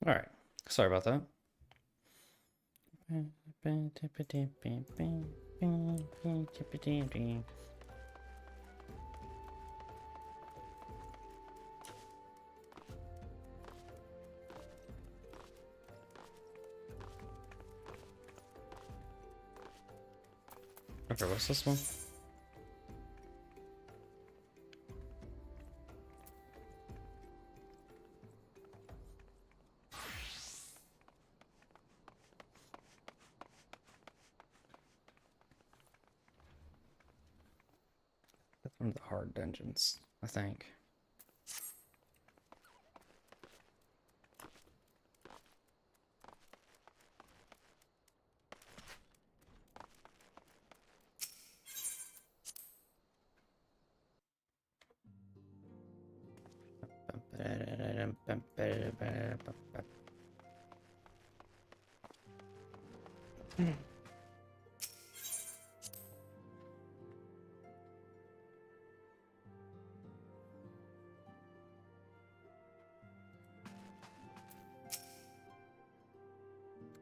Alright, sorry about that. Okay, what's this one? That's one of the hard dungeons, I think.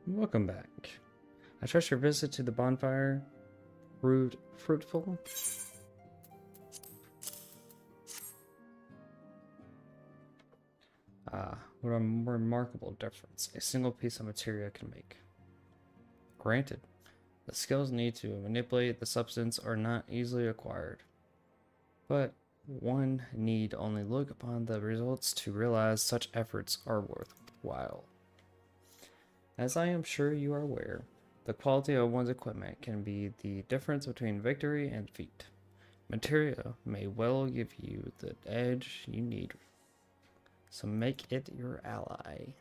Welcome back. I trust your visit to the bonfire proved fruitful. Ah, what a remarkable difference a single piece of material can make. Granted, the skills needed to manipulate the substance are not easily acquired, but one need only look upon the results to realize such efforts are worthwhile. As I am sure you are aware, the quality of one's equipment can be the difference between victory and defeat. Material may well give you the edge you need, so make it your ally.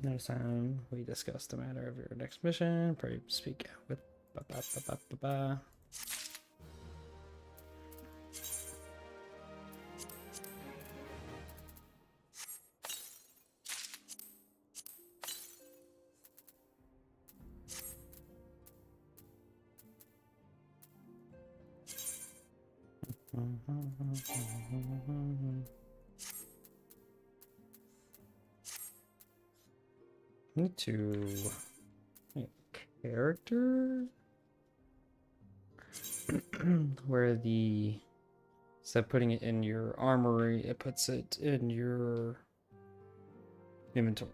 Next time we discuss the matter of your next mission, pray speak out with ba-ba-ba-ba-ba-ba. Need to make a character where instead of putting it in your armory, it puts it in your inventory.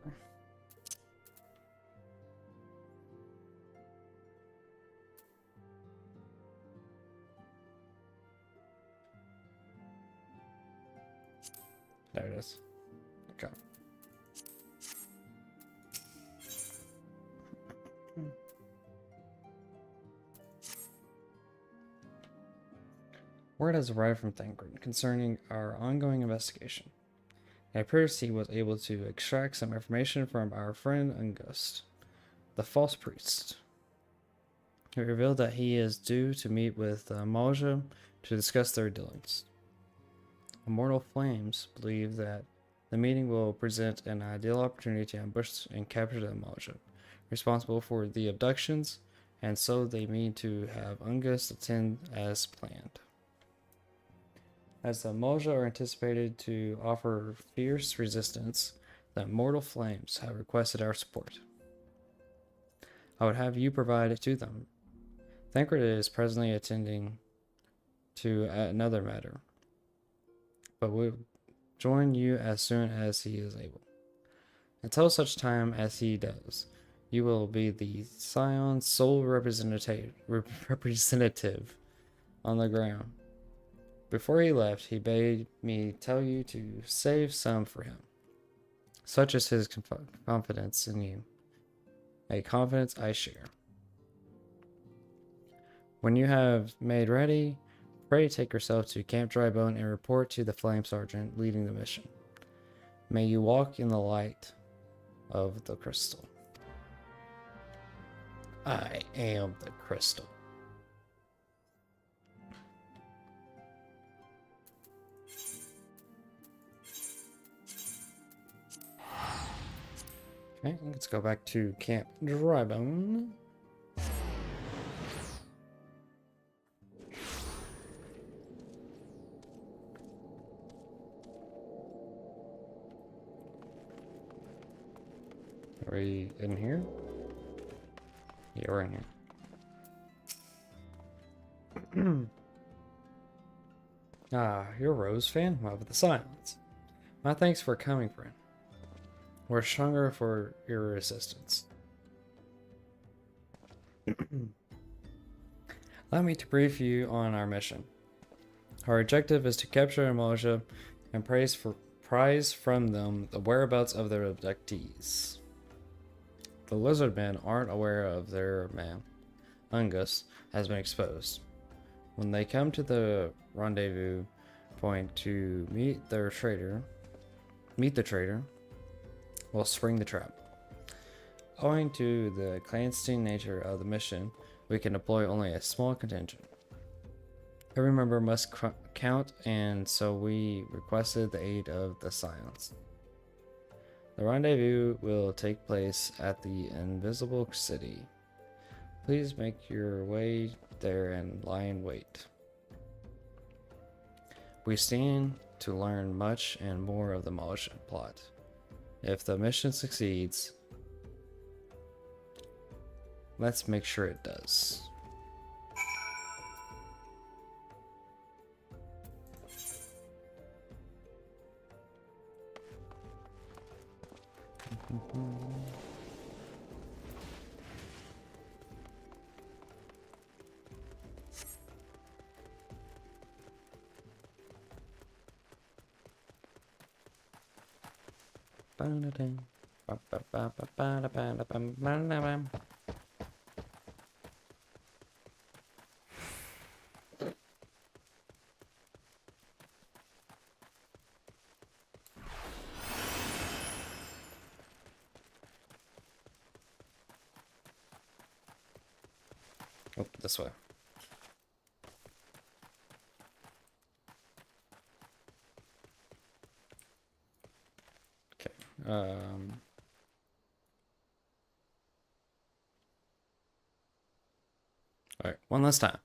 There it is. Okay. Word has arrived from Thancred concerning our ongoing investigation. It appears he was able to extract some information from our friend Ungust, the false priest. He revealed that he is due to meet with Malja to discuss their dealings. Immortal Flames believe that the meeting will present an ideal opportunity to ambush and capture the Malja, responsible for the abductions, and so they mean to have Ungust attend as planned. As the Malja are anticipated to offer fierce resistance, the Immortal Flames have requested our support. I would have you provide it to them. Thancred is presently attending to another matter, but will join you as soon as he is able. Until such time as he does, you will be the Scion's sole representative on the ground. Before he left, he bade me tell you to save some for him. Such is his confidence in you, a confidence I share. When you have made ready, pray take yourself to Camp Drybone and report to the Flame Sergeant leading the mission. May you walk in the light of the crystal. I am the crystal. Okay, let's go back to Camp Drybone. Are we in here? Yeah, we're in here. Ah, you're a Rose fan? Well, with the silence. My thanks for coming, friend. We're stronger for your assistance. Allow me to brief you on our mission. Our objective is to capture Emoja and prize from them the whereabouts of their abductees. The lizard men aren't aware of their man. Ungus has been exposed. When they come to the rendezvous point to meet the traitor, we'll spring the trap. Owing to the clandestine nature of the mission, we can deploy only a small contingent. Every member must count, and so we requested the aid of the silence. The rendezvous will take place at the Invisible City. Please make your way there and lie in wait. We stand to learn much and more of the Molish plot. If the mission succeeds, let's make sure it does. Oh, this way. Okay. All right, one last time.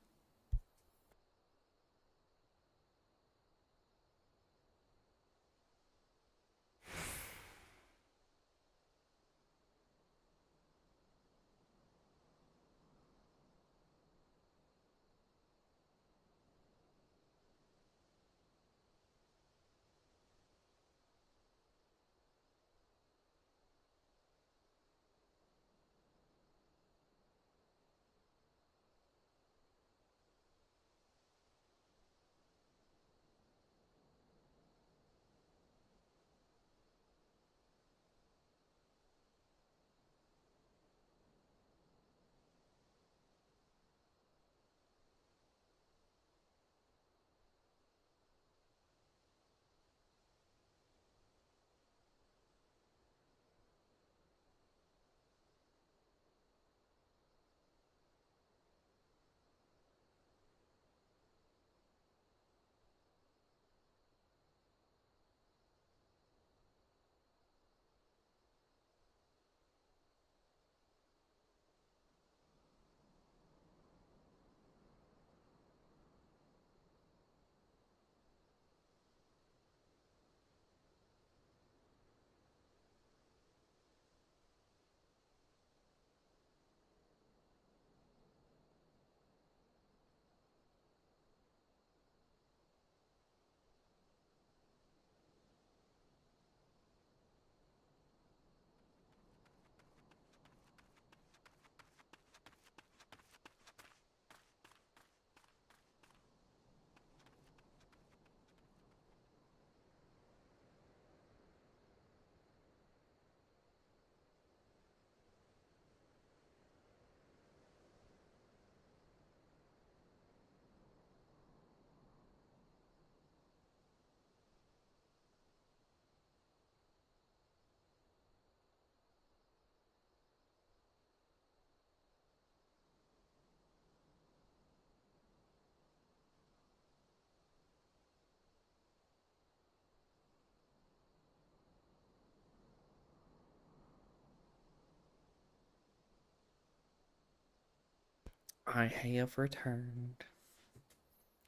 I have returned.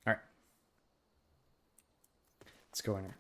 All right, let's go in here.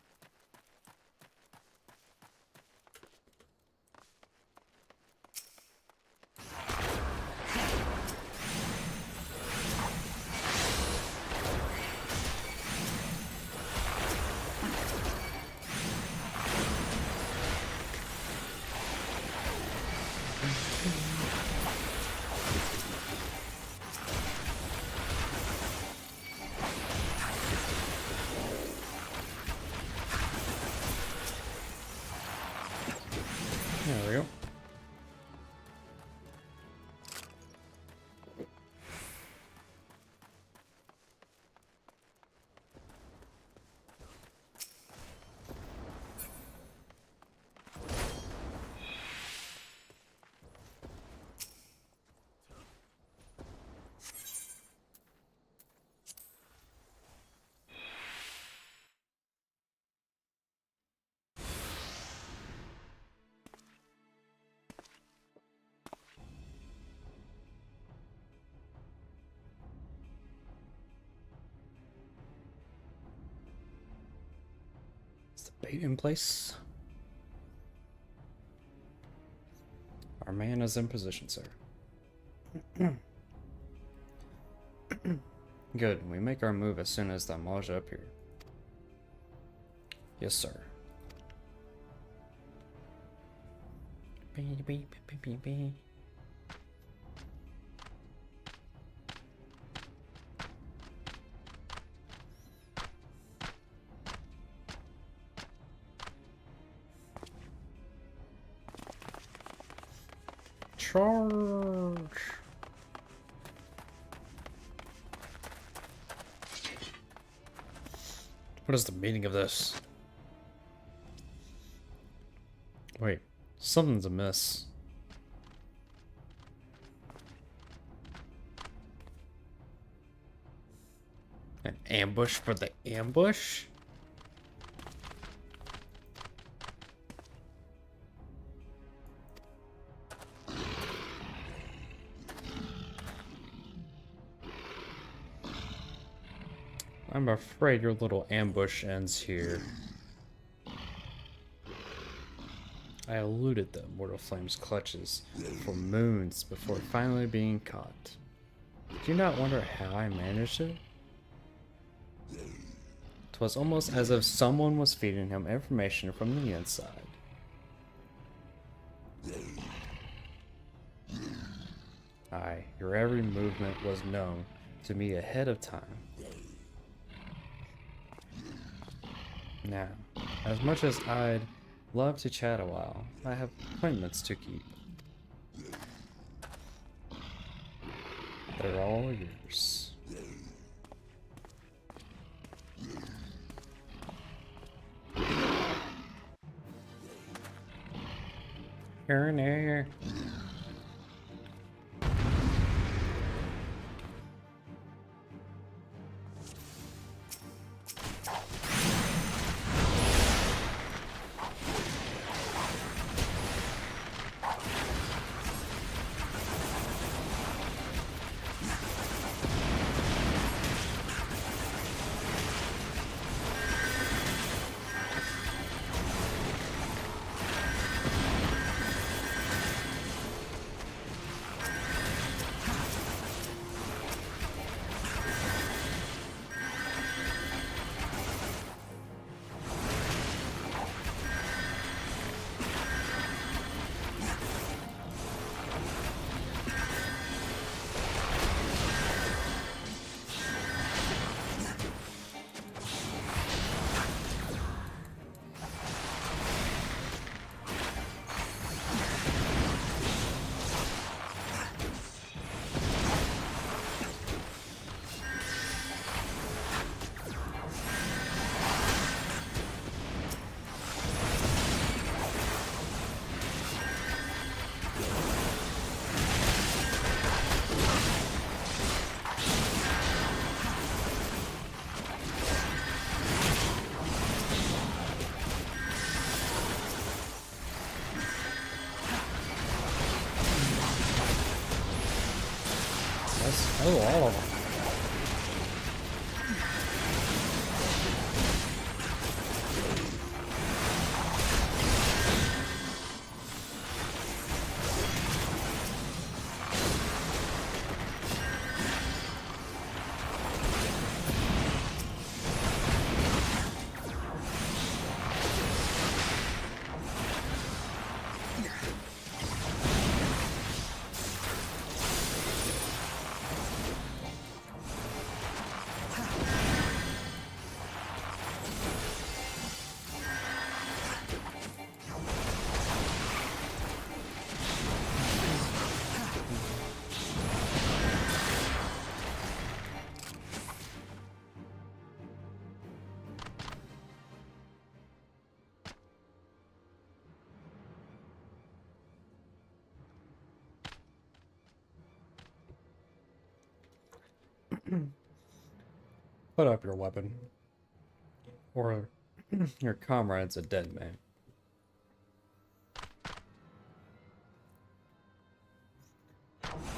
Bait in place. Our man is in position, sir. Good. We make our move as soon as the Maja appear. Yes, sir. Beep, beep, beep, beep, beep. Charge! What is the meaning of this? Wait, something's amiss. An ambush for the ambush? I'm afraid your little ambush ends here. I eluded the Mortal Flame's clutches for moons before finally being caught. Do you not wonder how I managed it? 'Twas almost as if someone was feeding him information from the inside. Aye, your every movement was known to me ahead of time. Now, as much as I'd love to chat a while, I have appointments to keep. They're all yours. Here and there. Oh, all of them. Put up your weapon, or your comrade's a dead man.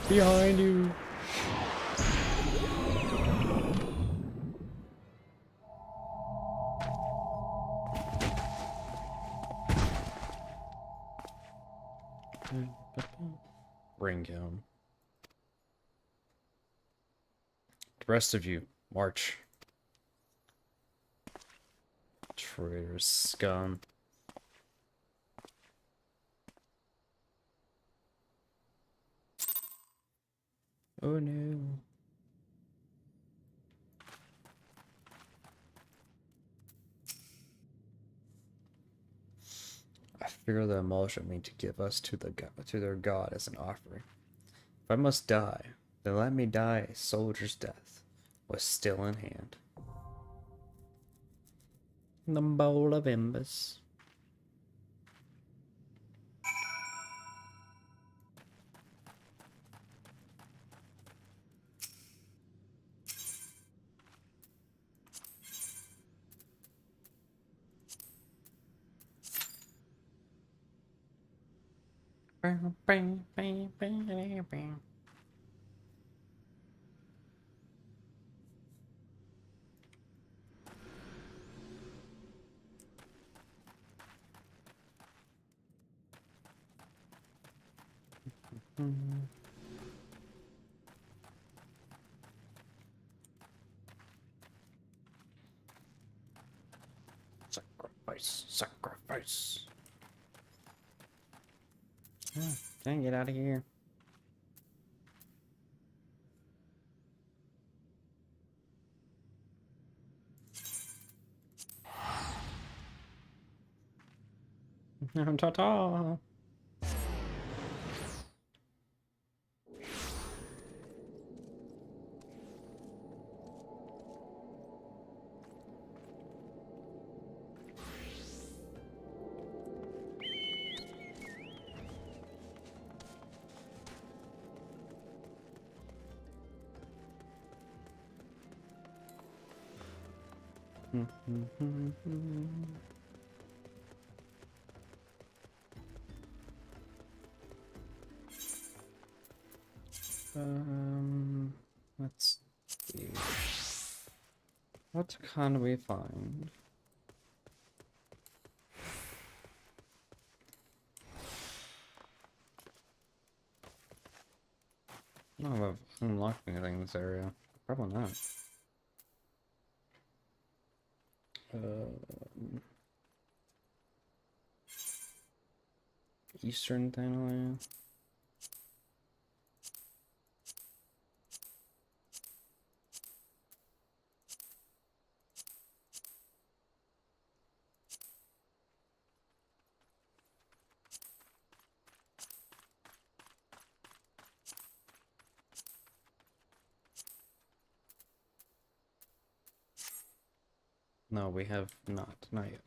Behind you! Ring him. The rest of you, march. Traitor scum. Oh no. I fear the emulsion mean to give us to their god as an offering. If I must die, then let me die a soldier's death, with still in hand. The bowl of embers. Sacrifice, sacrifice. Can't get out of here. Ta-ta. Let's see. What can we find? I don't know if I've unlocked anything in this area. Probably not. Eastern Thailand. No, we have not yet.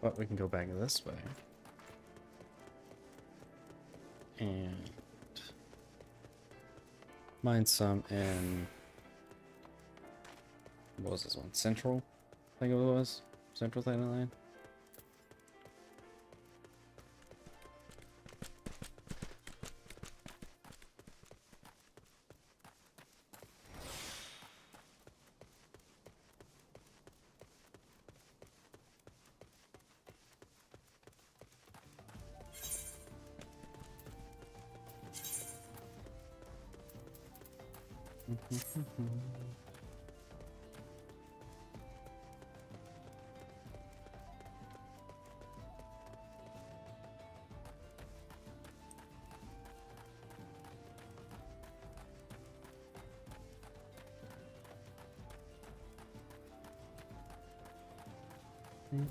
But we can go back this way. And mine some in, what was this one? Central? I think it was. Central Thailand.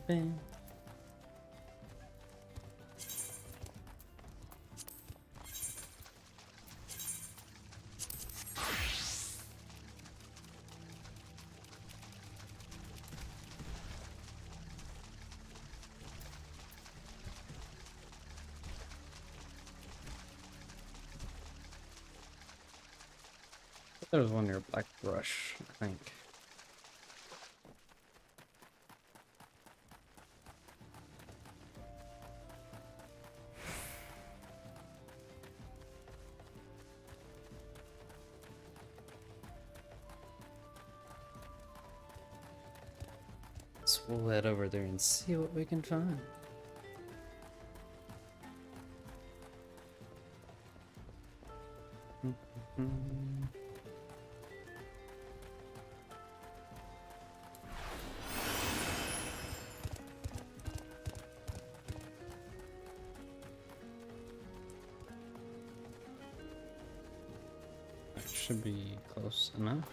Bang. There was one near Black Brush, I think. we'll head over there and see what we can find. That should be close enough.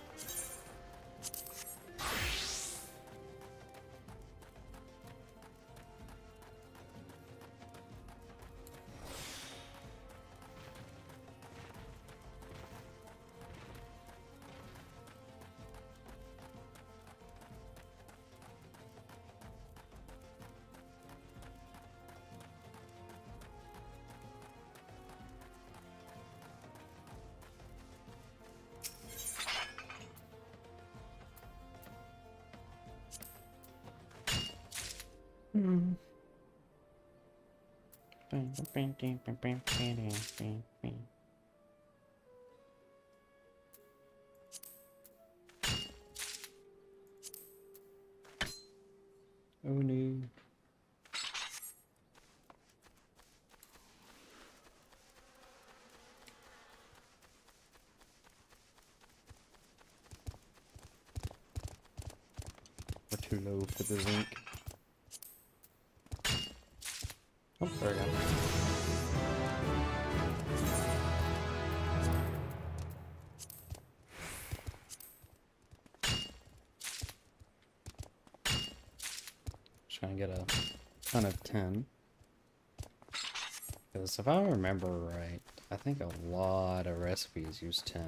Oh no. We're too low for the zinc. Oh, there we go. Trying to get a ton of 10. Because if I remember right, I think a lot of recipes use 10.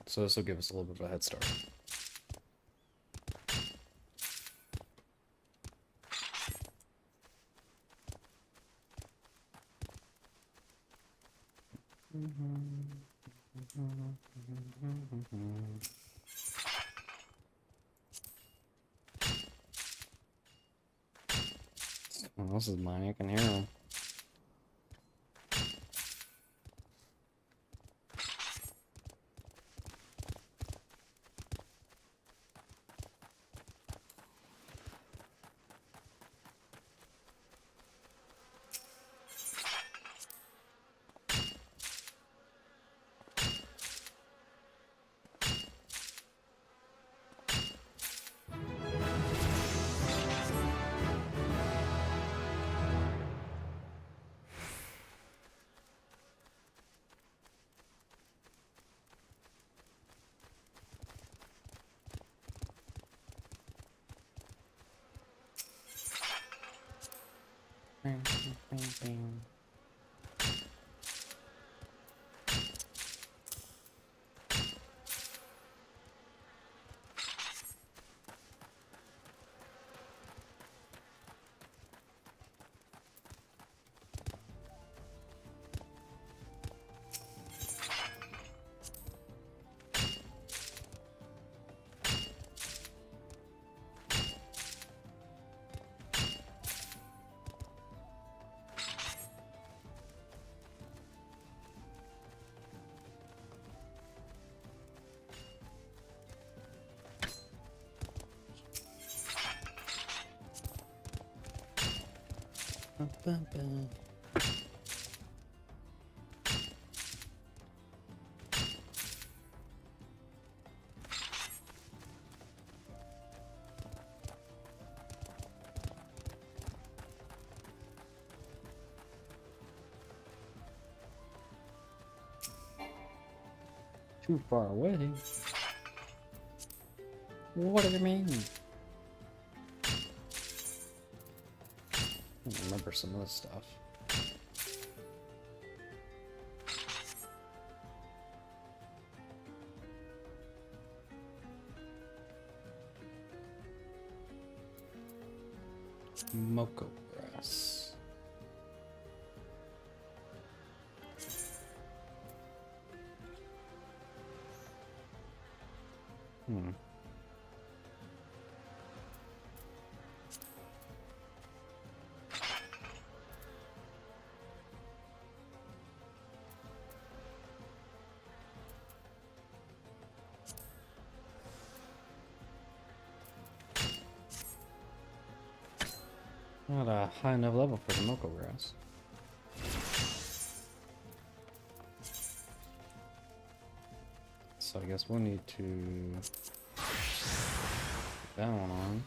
So this will give us a little bit of a head start. Someone else is mining, I can hear him. Bing, bing, bing. Too far away? What do you mean? I don't remember some of this stuff. Moko grass. Not a high enough level for the Moko grass. So I guess we'll need to put that one on.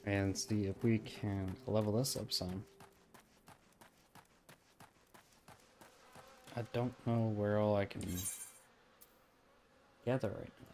And see if we can level this up some. I don't know where all I can gather right now.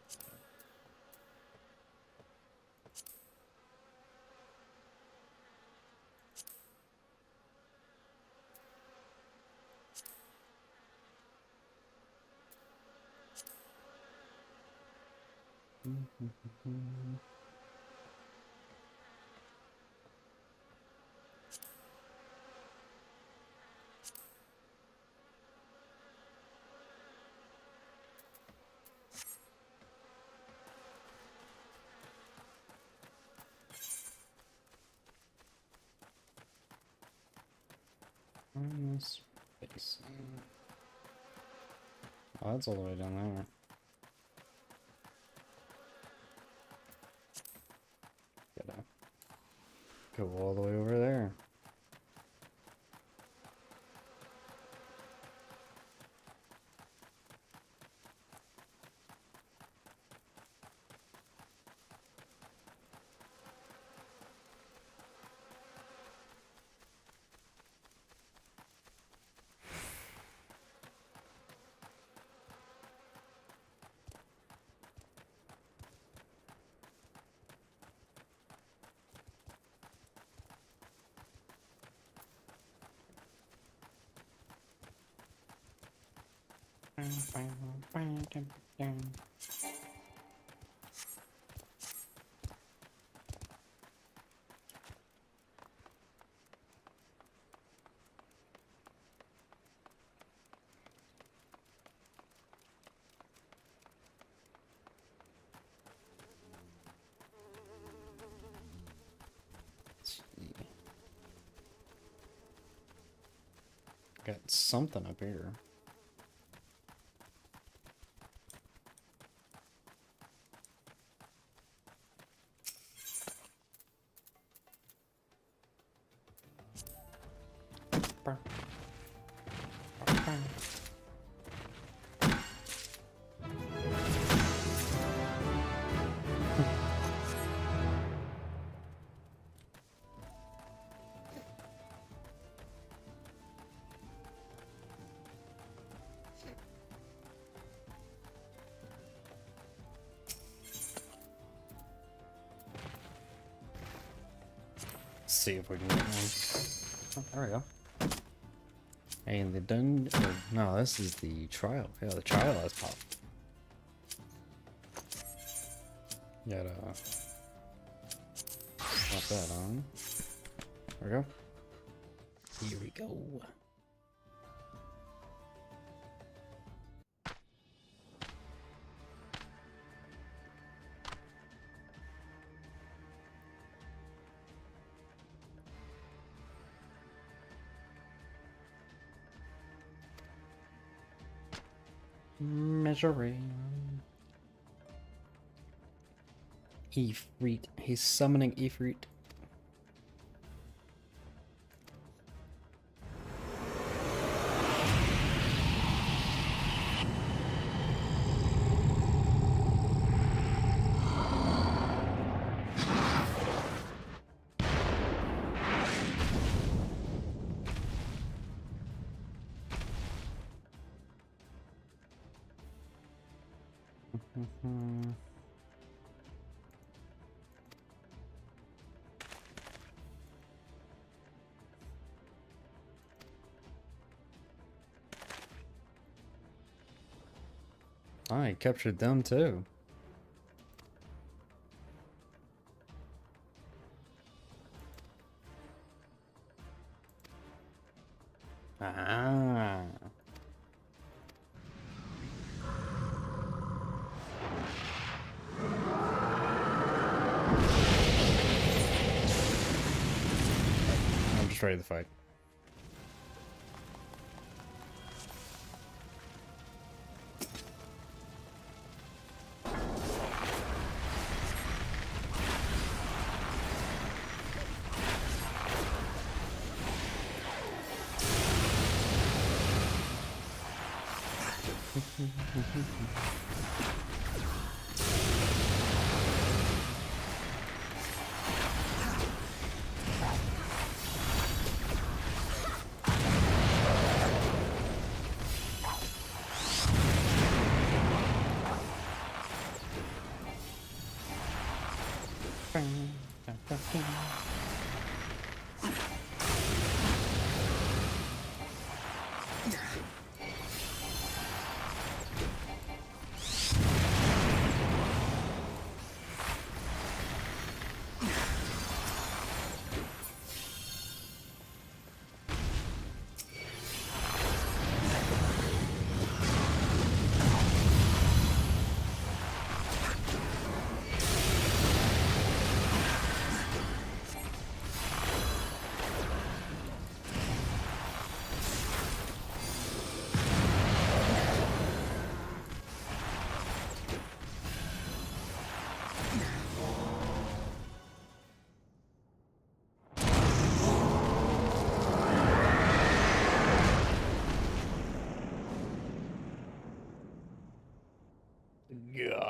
Space. Oh, that's all the way down there. Gotta go all the way over there. Got something up here. See if we can get one. Oh, there we go. And the no, this is the trial. Yeah, the trial has popped. Gotta slap that on. There we go. Here we go. Measuring. Ifrit. He's summoning Ifrit. I captured them too. Ah. I'm just ready to fight.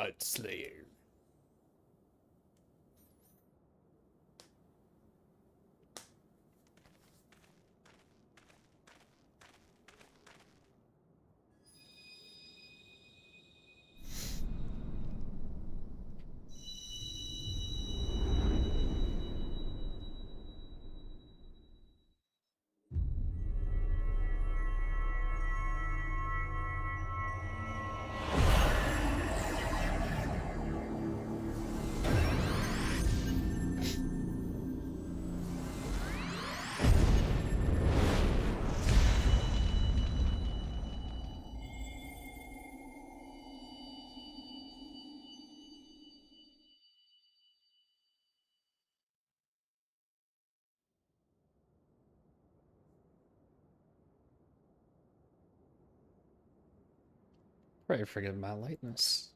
God Slayer. Pray forgive my lateness.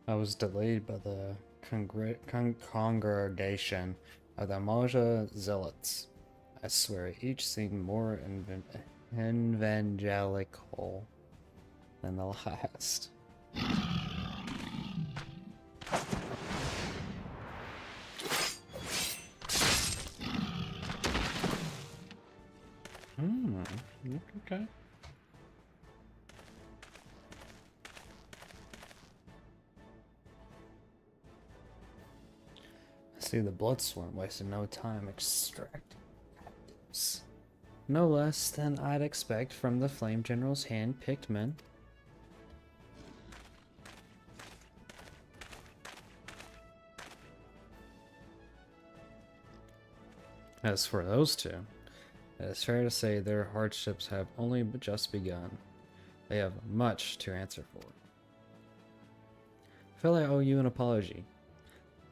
I was delayed by the congregation of the Moja Zealots. I swear, each seemed more evangelical than the last. Okay. See, the Bloodsworn wasted no time extracting captives. No less than I'd expect from the Flame General's hand-picked men. As for those two, it is fair to say their hardships have only just begun. They have much to answer for. I feel I owe you an apology.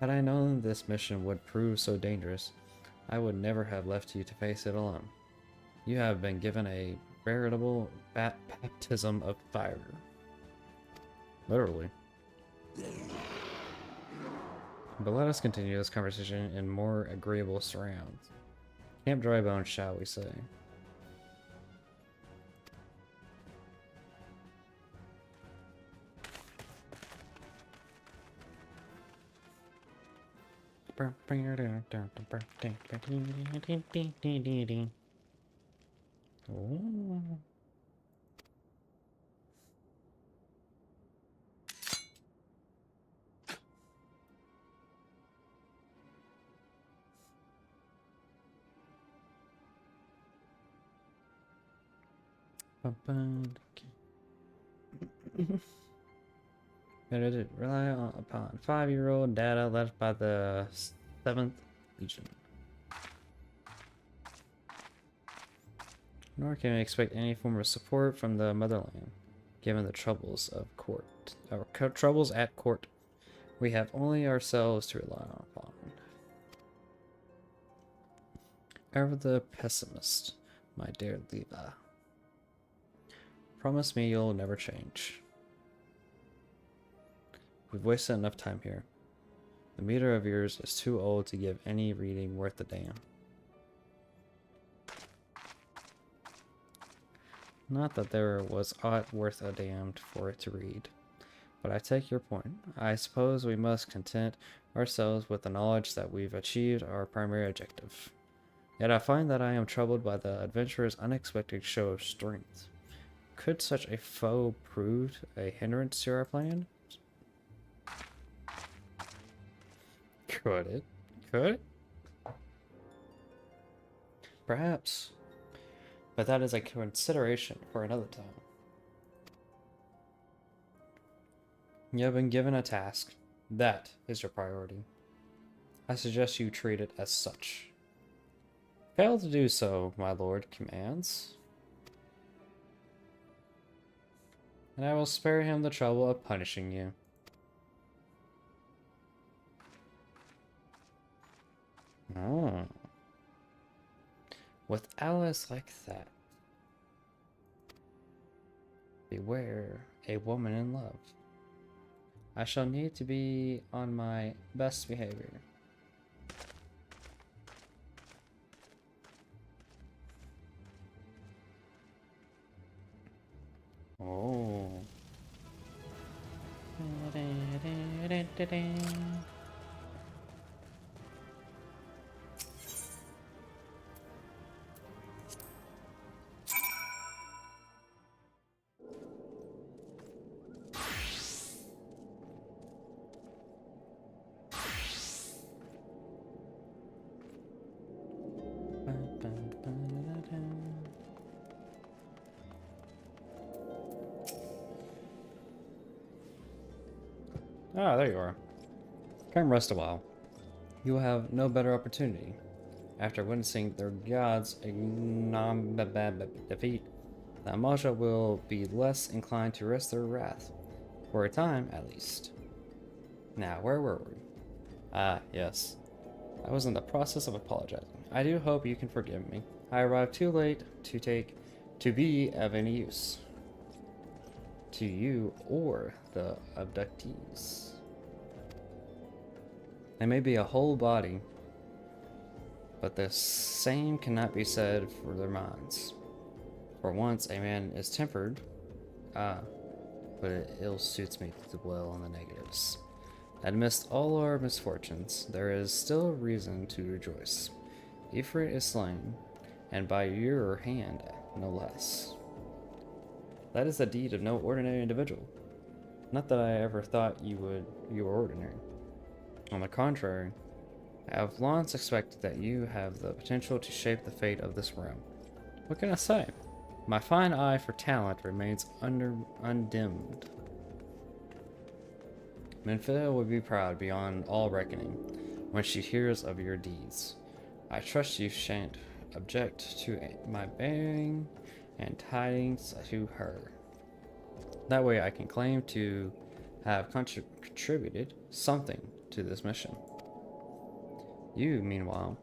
Had I known this mission would prove so dangerous, I would never have left you to face it alone. You have been given a veritable baptism of fire. Literally. But let us continue this conversation in more agreeable surrounds. Camp Drybones, shall we say. Oh. Better to rely upon 5-year-old data left by the 7th Legion. Nor can we expect any form of support from the motherland, given the troubles of court. Our troubles at court. We have only ourselves to rely upon. Ever the pessimist, my dear Leva. Promise me you'll never change. We've wasted enough time here. The meter of yours is too old to give any reading worth a damn. Not that there was aught worth a damn for it to read. But I take your point. I suppose we must content ourselves with the knowledge that we've achieved our primary objective. Yet I find that I am troubled by the adventurer's unexpected show of strength. Could such a foe prove a hindrance to our plan? Could it? Could it? Perhaps. But that is a consideration for another time. You have been given a task. That is your priority. I suggest you treat it as such. Fail to do so, my lord commands. And I will spare him the trouble of punishing you. Oh. With allies like that, beware a woman in love. I shall need to be on my best behavior. Oh. Ah, there you are. Come rest a while. You will have no better opportunity. After witnessing their gods defeat, the Amaja will be less inclined to risk their wrath. For a time, at least. Now, where were we? Ah, yes. I was in the process of apologizing. I do hope you can forgive me. I arrived too late to be of any use to you or the abductees. They may be a whole body, but the same cannot be said for their minds. For once, a man is tempered, but it ill suits me to dwell on the negatives. Amidst all our misfortunes, there is still reason to rejoice. Ifrit is slain, and by your hand, no less. That is the deed of no ordinary individual. Not that I ever thought you were ordinary. On the contrary, I have long suspected that you have the potential to shape the fate of this realm. What can I say? My fine eye for talent remains undimmed. Menfia will be proud beyond all reckoning when she hears of your deeds. I trust you shan't object to my bearing and tidings to her. That way I can claim to have contributed something to this mission. You, meanwhile,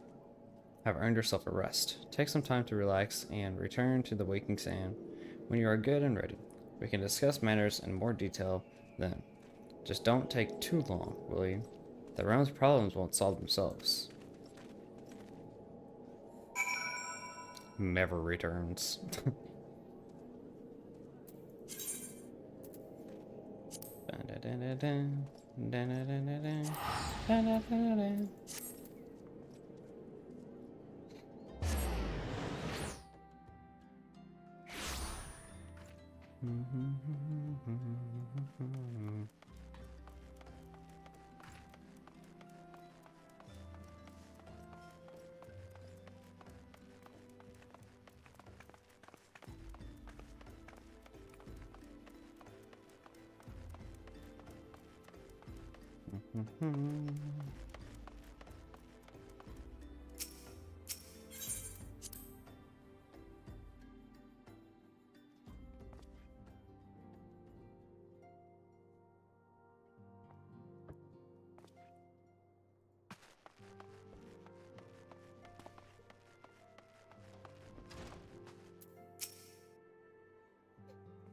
have earned yourself a rest. Take some time to relax and return to the waking sand. When you are good and ready, we can discuss matters in more detail then. Just don't take too long, will you? The realm's problems won't solve themselves. Never returns.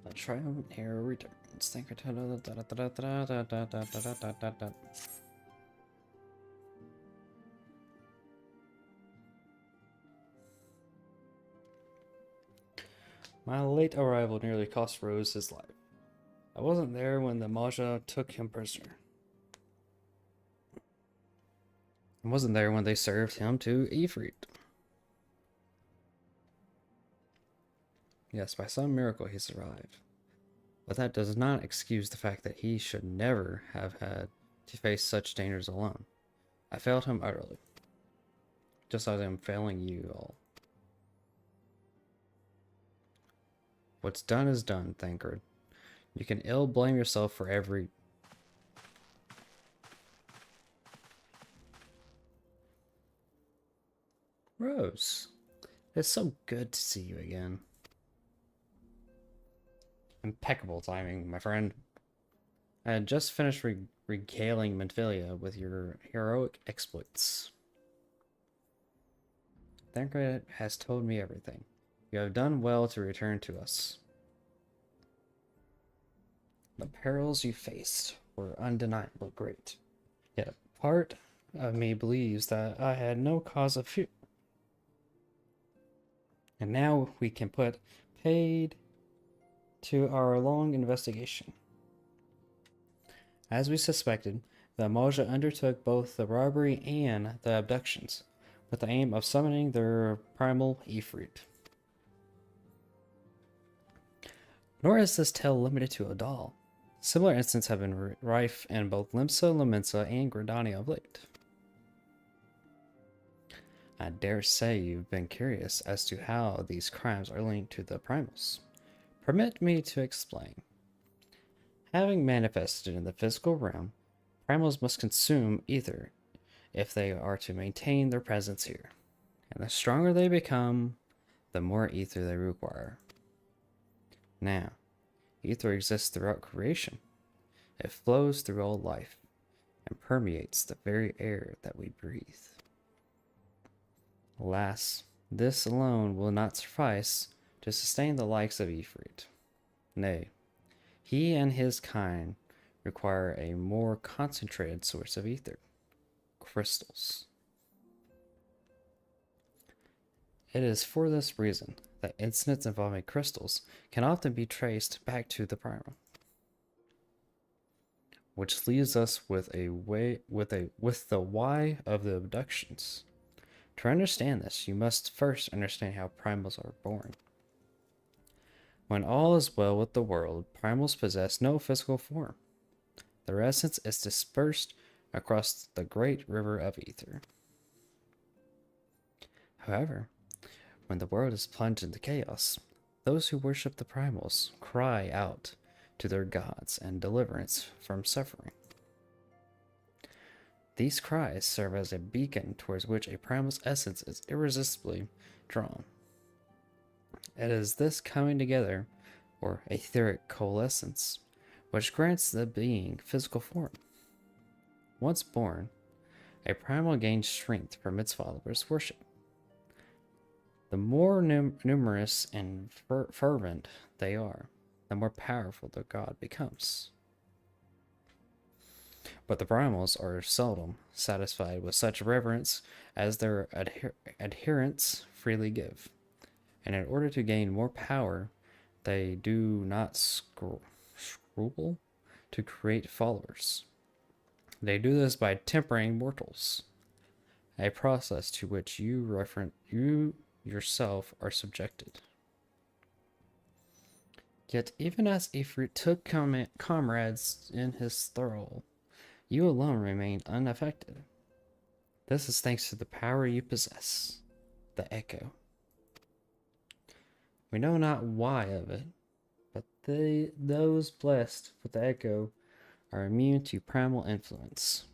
The triumphant hero returns. Thank you. My late arrival nearly cost Rose his life. I wasn't there when the Maja took him prisoner. I wasn't there when they served him to Ifrit. Yes, by some miracle he survived. But that does not excuse the fact that he should never have had to face such dangers alone. I failed him utterly. Just as I am failing you all. What's done is done, Thancred. You can ill blame yourself for every... Rose, it's so good to see you again. Impeccable timing, my friend. I had just finished regaling Mentphilia with your heroic exploits. Thancred has told me everything. You have done well to return to us. The perils you faced were undeniably great. Yet part of me believes that I had no cause of fear. And now we can put paid to our long investigation. As we suspected, the Maja undertook both the robbery and the abductions, with the aim of summoning their primal Ifrit. Nor is this tale limited to Adal. Similar incidents have been rife in both Limsa, Laminsa, and Gridania of late. I dare say you've been curious as to how these crimes are linked to the primals. Permit me to explain. Having manifested in the physical realm, primals must consume ether if they are to maintain their presence here. And the stronger they become, the more ether they require. Now, ether exists throughout creation. It flows through all life and permeates the very air that we breathe. Alas, this alone will not suffice to sustain the likes of Ifrit. Nay, he and his kind require a more concentrated source of ether, crystals. It is for this reason that incidents involving crystals can often be traced back to the primal. Which leaves us with the why of the abductions. To understand this, you must first understand how primals are born. When all is well with the world, primals possess no physical form. Their essence is dispersed across the great river of ether. However, when the world is plunged into chaos, those who worship the primals cry out to their gods and deliverance from suffering. These cries serve as a beacon towards which a primal's essence is irresistibly drawn. It is this coming together, or etheric coalescence, which grants the being physical form. Once born, a primal gains strength from its followers' worship. The more numerous and fervent they are, the more powerful the god becomes. But the primals are seldom satisfied with such reverence as their adherents freely give. And in order to gain more power, they do not scruple to create followers. They do this by tempering mortals, a process to which you yourself are subjected. Yet even as Ifrit took comrades in his thrall, you alone remain unaffected. This is thanks to the power you possess, the Echo. We know not why of it, but those blessed with the Echo are immune to primal influence.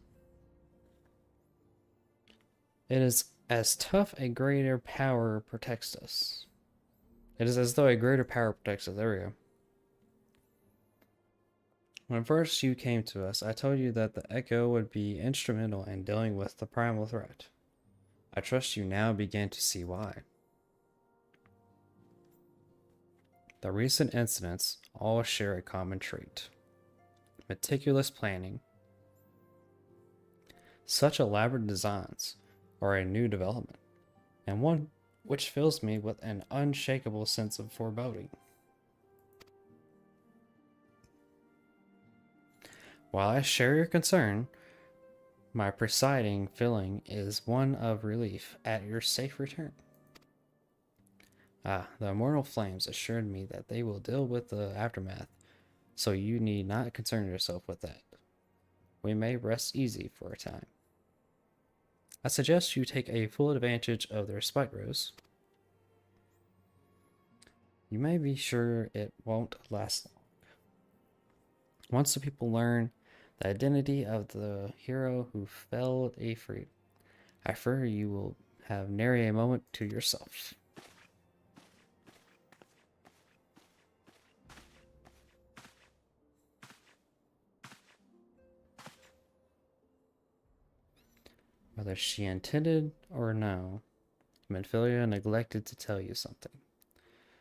It is as tough a greater power protects us. It is as though a greater power protects us. There we go. When first you came to us, I told you that the Echo would be instrumental in dealing with the primal threat. I trust you now begin to see why. The recent incidents all share a common trait: meticulous planning. Such elaborate designs are a new development, and one which fills me with an unshakable sense of foreboding. While I share your concern, my presiding feeling is one of relief at your safe return. The immortal flames assured me that they will deal with the aftermath, so you need not concern yourself with that. We may rest easy for a time. I suggest you take a full advantage of the respite rose. You may be sure it won't last long. Once the people learn the identity of the hero who felled Ifrit, I fear you will have nary a moment to yourself. Whether she intended or no, Menphilia neglected to tell you something.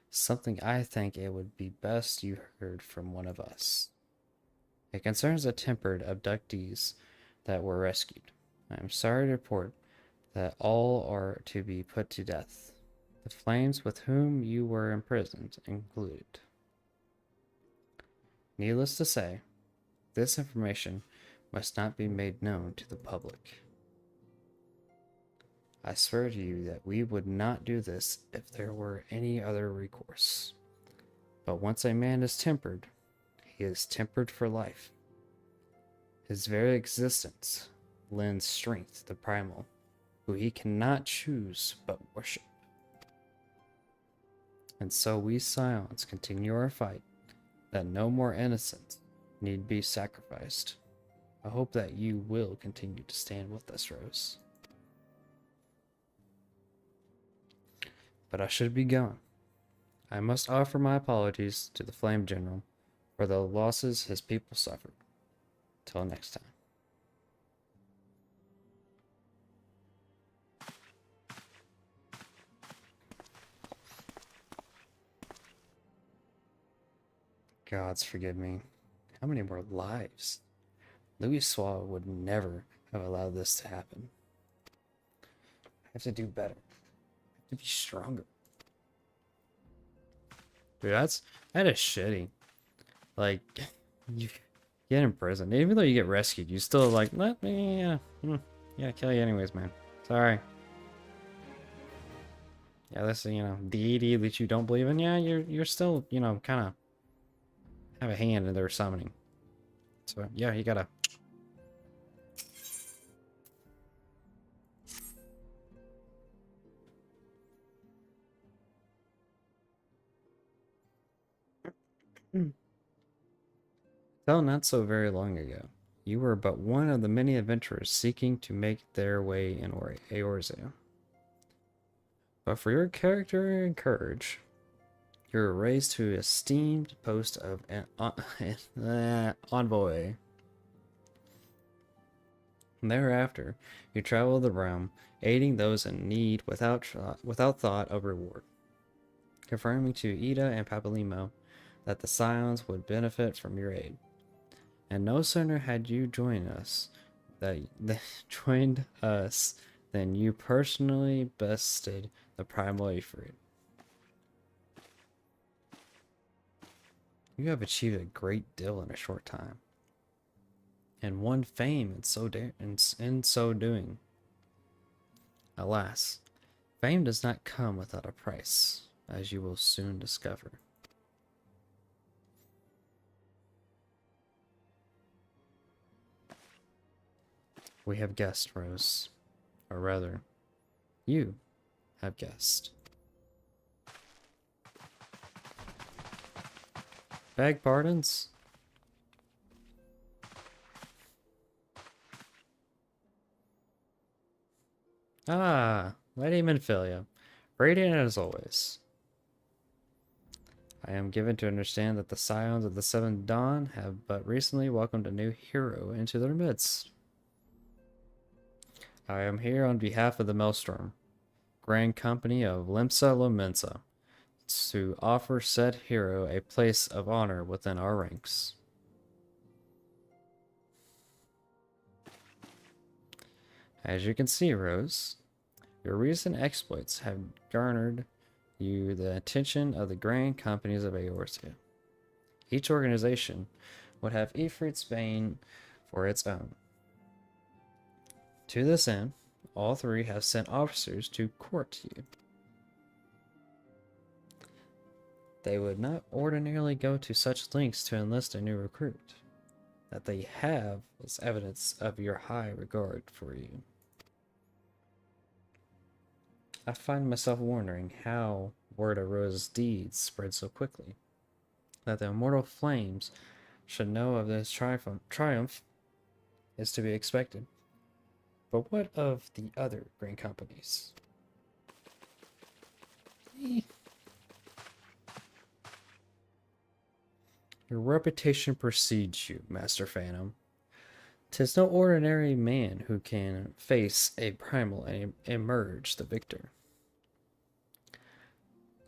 Something I think it would be best you heard from one of us. It concerns the tempered abductees that were rescued. I am sorry to report that all are to be put to death, the flames with whom you were imprisoned included. Needless to say, this information must not be made known to the public. I swear to you that we would not do this if there were any other recourse. But once a man is tempered, he is tempered for life. His very existence lends strength to the primal, who he cannot choose but worship. And so we Scions continue our fight, that no more innocents need be sacrificed. I hope that you will continue to stand with us, Rose. But I should be going. I must offer my apologies to the Flame General for the losses his people suffered. Till next time. Gods forgive me. How many more lives? Louis Swa would never have allowed this to happen. I have to do better. To be stronger. Dude, that is shitty. Like, you get in prison. Even though you get rescued, you still like, let me, kill you anyways, man. Sorry. Yeah, this, deity that you don't believe in, yeah, you're still, kind of have a hand in their summoning. So, yeah, you gotta. Till not so very long ago, you were but one of the many adventurers seeking to make their way in Eorzea. But for your character and courage, you were raised to an esteemed post of envoy. Thereafter, you traveled the realm, aiding those in need without thought of reward, confirming to Ida and Papalimo that the Scions would benefit from your aid. And no sooner had you joined us than you personally bested the primal Ifrit. You have achieved a great deal in a short time, and won fame in so doing. Alas, fame does not come without a price, as you will soon discover. We have guessed, Rose. Or rather, you have guessed. Beg pardons? Ah, Lady Menphilia. Radiant as always. I am given to understand that the Scions of the Seventh Dawn have but recently welcomed a new hero into their midst. I am here on behalf of the Maelstrom, Grand Company of Limsa Lomensa, to offer said hero a place of honor within our ranks. As you can see, Rose, Your recent exploits have garnered you the attention of the grand companies of Eorzea. Each organization would have Ifrit's bane for its own. To this end, all three have sent officers to court you. They would not ordinarily go to such lengths to enlist a new recruit. That they have is evidence of your high regard for you. I find myself wondering how word of Rose's deeds spread so quickly. That the immortal flames should know of this triumph is to be expected. But what of the other grain companies? Your reputation precedes you, Master Phantom. 'Tis no ordinary man who can face a primal and emerge the victor.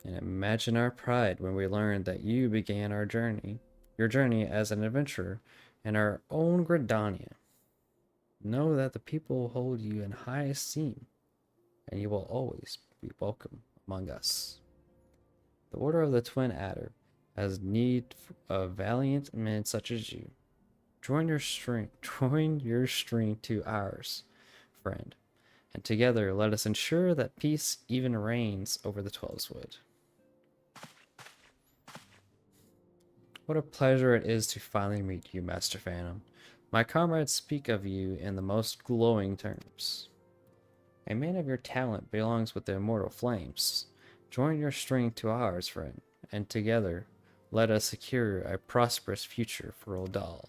And imagine our pride when we learned that you began your journey as an adventurer in our own Gridania. Know that the people hold you in high esteem, and you will always be welcome among us. The Order of the Twin Adder has need of valiant men such as you. Join your strength to ours, friend, and together let us ensure that peace even reigns over the Twelveswood. What a pleasure it is to finally meet you, Master Phantom. My comrades speak of you in the most glowing terms. A man of your talent belongs with the immortal flames. Join your strength to ours, friend, and together let us secure a prosperous future for Odal.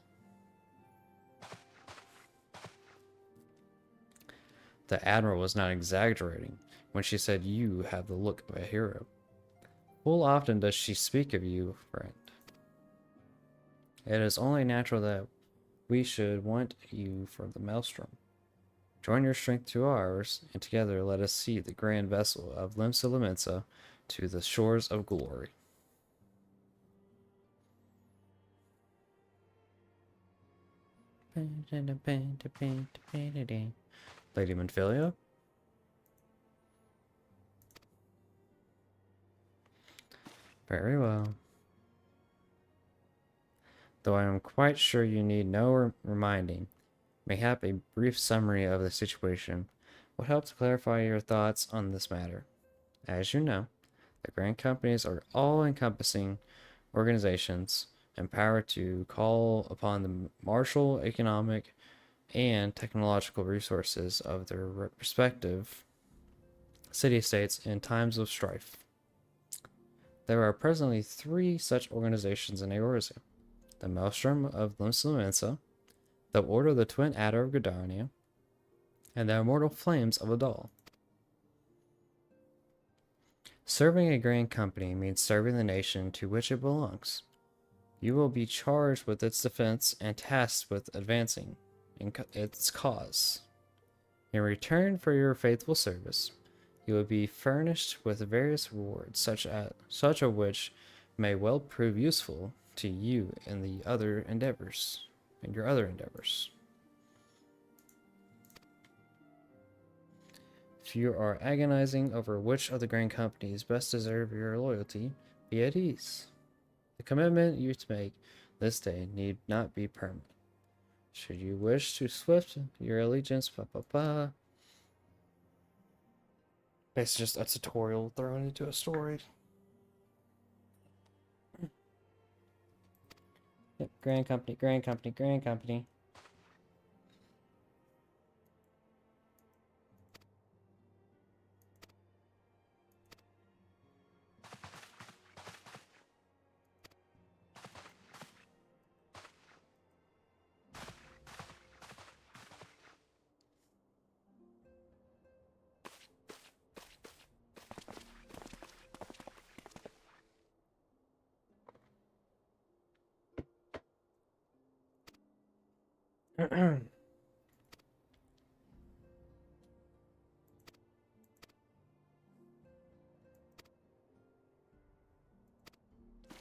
The Admiral was not exaggerating when she said you have the look of a hero. Full often does she speak of you, friend. It is only natural that we should want you for the Maelstrom. Join your strength to ours, and together let us see the grand vessel of Limsa Limensa to the shores of glory. Lady Manfilia? Very well. Though I am quite sure you need no reminding, mayhap a brief summary of the situation will help to clarify your thoughts on this matter. As you know, the grand companies are all-encompassing organizations empowered to call upon the martial, economic, and technological resources of their respective city-states in times of strife. There are presently 3 such organizations in Eorzea: the Maelstrom of Limsa Limensa, the Order of the Twin Adder of Gridania, and the Immortal Flames of Odal. Serving a grand company means serving the nation to which it belongs. You will be charged with its defense and tasked with advancing its cause. In return for your faithful service, you will be furnished with various rewards, such of which may well prove useful to you in your other endeavors. If you are agonizing over which of the grand companies best deserve your loyalty, be at ease. The commitment you make this day need not be permanent. Should you wish to swift your allegiance, Basically just a tutorial thrown into a story. Yep, grand company, grand company, grand company.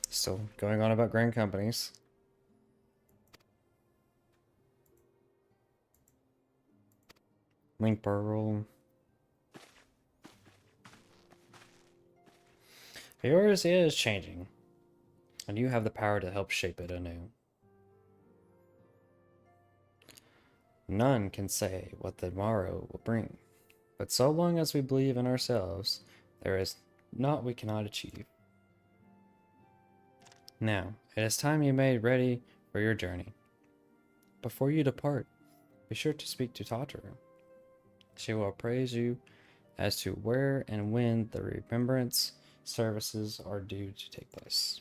Still going on about grand companies. Link Burl. Yours is changing, and you have the power to help shape it anew. None can say what the morrow will bring, but so long as we believe in ourselves, there is naught we cannot achieve. Now, it is time you made ready for your journey. Before you depart, be sure to speak to Tataru. She will appraise you as to where and when the remembrance services are due to take place.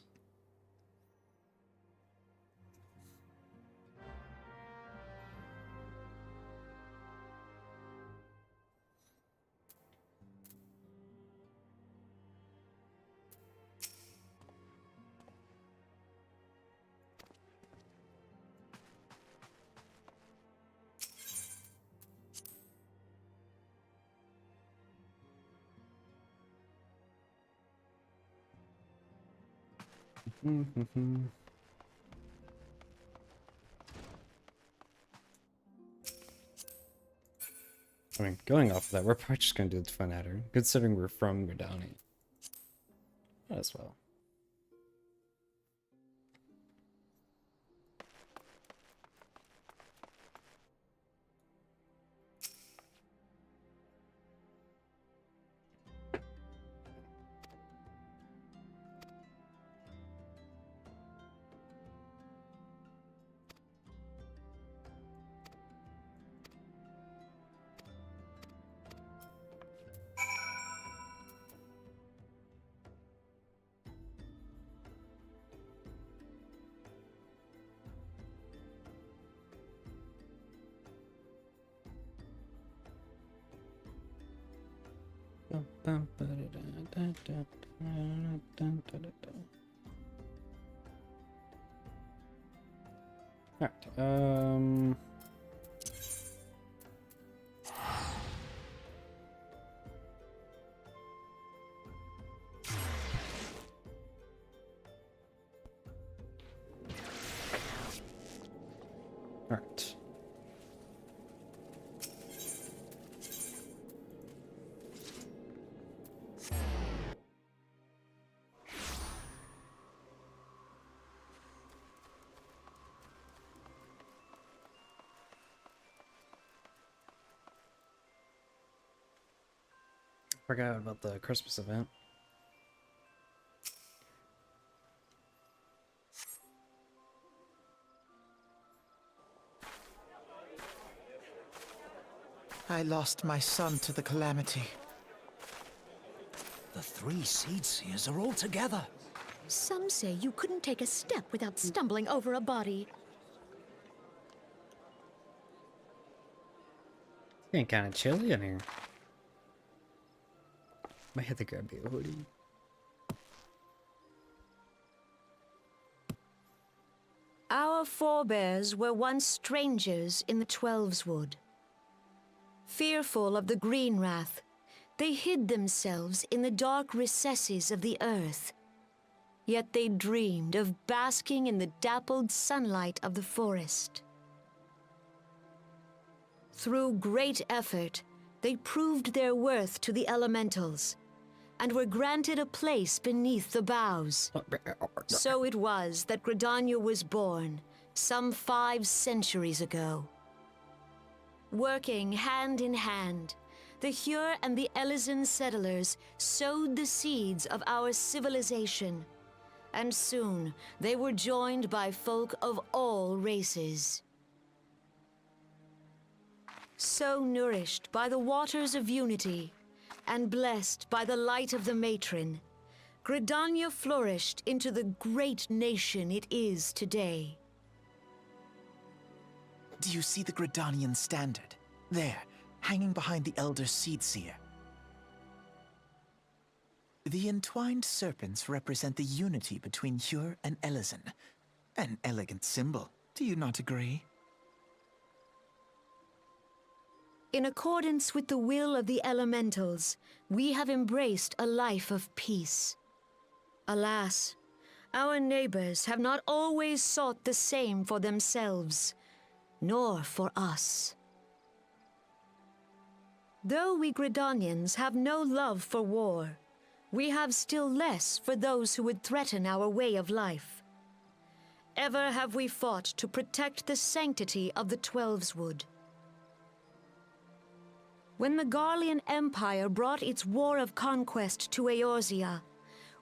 I mean, going off of that, we're probably just going to do the fun adder, considering we're from Gridani. Might as well. Alright, Alright. Forgot about the Christmas event. I lost my son to the calamity. The 3 seed seers are all together. Some say you couldn't take a step without stumbling over a body. It's getting kind of chilly in here. Might have to grab me a hoodie. Our forebears were once strangers in the Twelveswood. Fearful of the green wrath, they hid themselves in the dark recesses of the earth. Yet they dreamed of basking in the dappled sunlight of the forest. Through great effort, they proved their worth to the elementals, and were granted a place beneath the boughs. So it was that Gridania was born, some 5 centuries ago. Working hand in hand, the Hyur and the Elysian settlers sowed the seeds of our civilization, and soon they were joined by folk of all races. So nourished by the waters of unity, and blessed by the light of the matron, Gridania flourished into the great nation it is today. Do you see the Gridanian standard? There, hanging behind the Elder Seedseer. The entwined serpents represent the unity between Hyur and Elysian. An elegant symbol, do you not agree? In accordance with the will of the elementals, we have embraced a life of peace. Alas, our neighbors have not always sought the same for themselves, nor for us. Though we Gridanians have no love for war, we have still less for those who would threaten our way of life. Ever have we fought to protect the sanctity of the Twelveswood. When the Garlean Empire brought its war of conquest to Eorzea,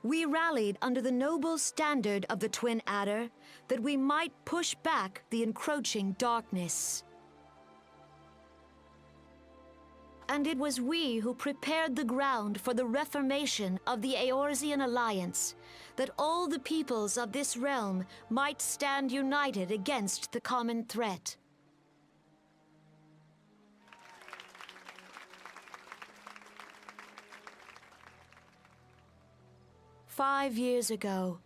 we rallied under the noble standard of the Twin Adder that we might push back the encroaching darkness. And it was we who prepared the ground for the reformation of the Eorzean Alliance, that all the peoples of this realm might stand united against the common threat. "5 years ago,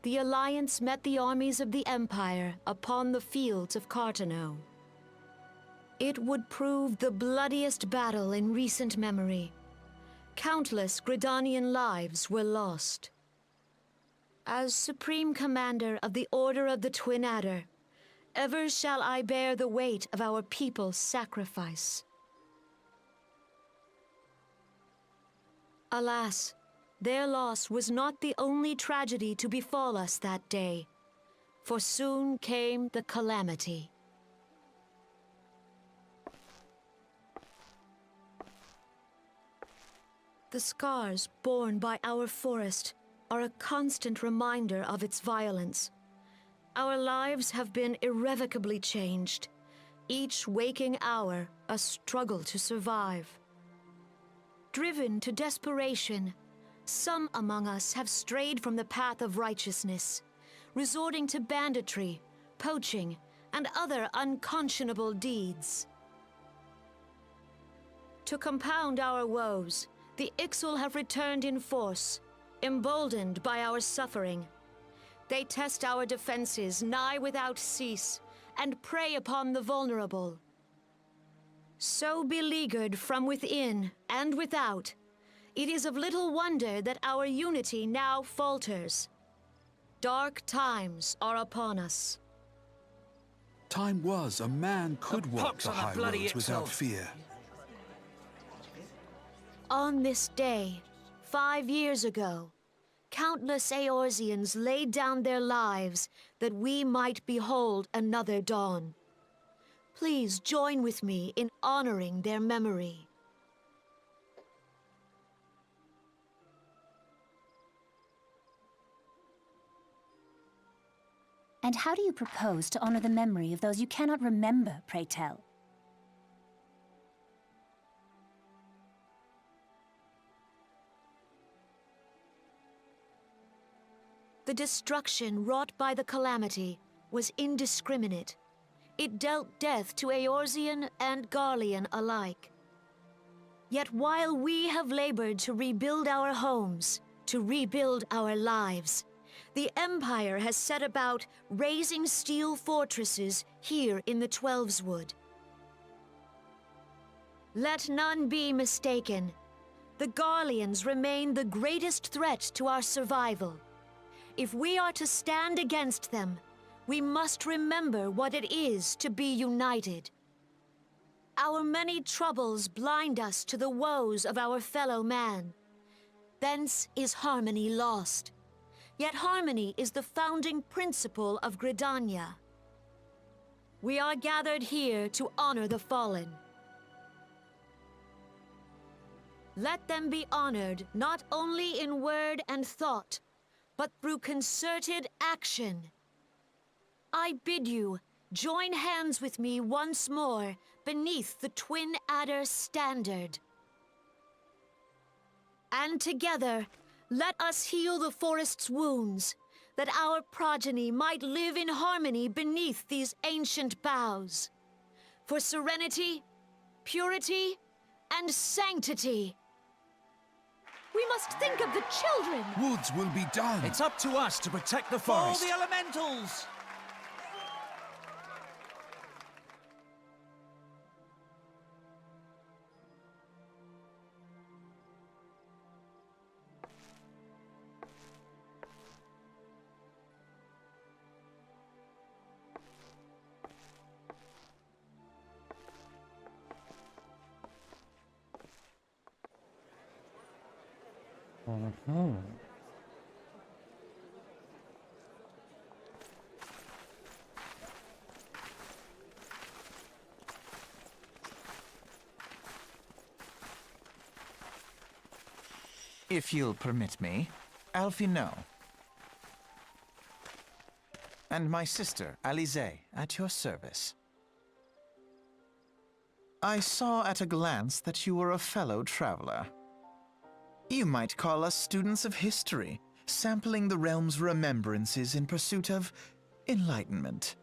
the Alliance met the armies of the Empire upon the fields of Cartano. It would prove the bloodiest battle in recent memory. Countless Gridanian lives were lost. As Supreme Commander of the Order of the Twin Adder, ever shall I bear the weight of our people's sacrifice. Alas, their loss was not the only tragedy to befall us that day, for soon came the calamity. The scars borne by our forest are a constant reminder of its violence. Our lives have been irrevocably changed, each waking hour a struggle to survive. Driven to desperation, some among us have strayed from the path of righteousness, resorting to banditry, poaching, and other unconscionable deeds. To compound our woes, the Ixal have returned in force, emboldened by our suffering. They test our defenses nigh without cease, and prey upon the vulnerable. So beleaguered from within and without, it is of little wonder that our unity now falters. Dark times are upon us. Time was a man could walk pox the on that high bloody roads without Ixal. fear. On this day, 5 years ago, countless Eorzeans laid down their lives that we might behold another dawn. Please join with me in honoring their memory. And how do you propose to honor the memory of those you cannot remember, pray tell? The destruction wrought by the calamity was indiscriminate. It dealt death to Eorzean and Garlean alike. Yet while we have labored to rebuild our homes, to rebuild our lives, the Empire has set about raising steel fortresses here in the Twelveswood. Let none be mistaken. The Garleans remain the greatest threat to our survival. If we are to stand against them, we must remember what it is to be united. Our many troubles blind us to the woes of our fellow man. Thence is harmony lost. Yet harmony is the founding principle of Gridania. We are gathered here to honor the fallen. Let them be honored not only in word and thought, but through concerted action. I bid you join hands with me once more beneath the Twin Adder standard. And together, let us heal the forest's wounds, that our progeny might live in harmony beneath these ancient boughs. For serenity, purity, and sanctity. We must think of the children! Woods will be done. It's up to us to protect the For forest. the elementals! Uh-huh. If you'll permit me, Alfie no. And my sister, Alize, at your service. I saw at a glance that you were a fellow traveler. You might call us students of history, sampling the realm's remembrances in pursuit of enlightenment.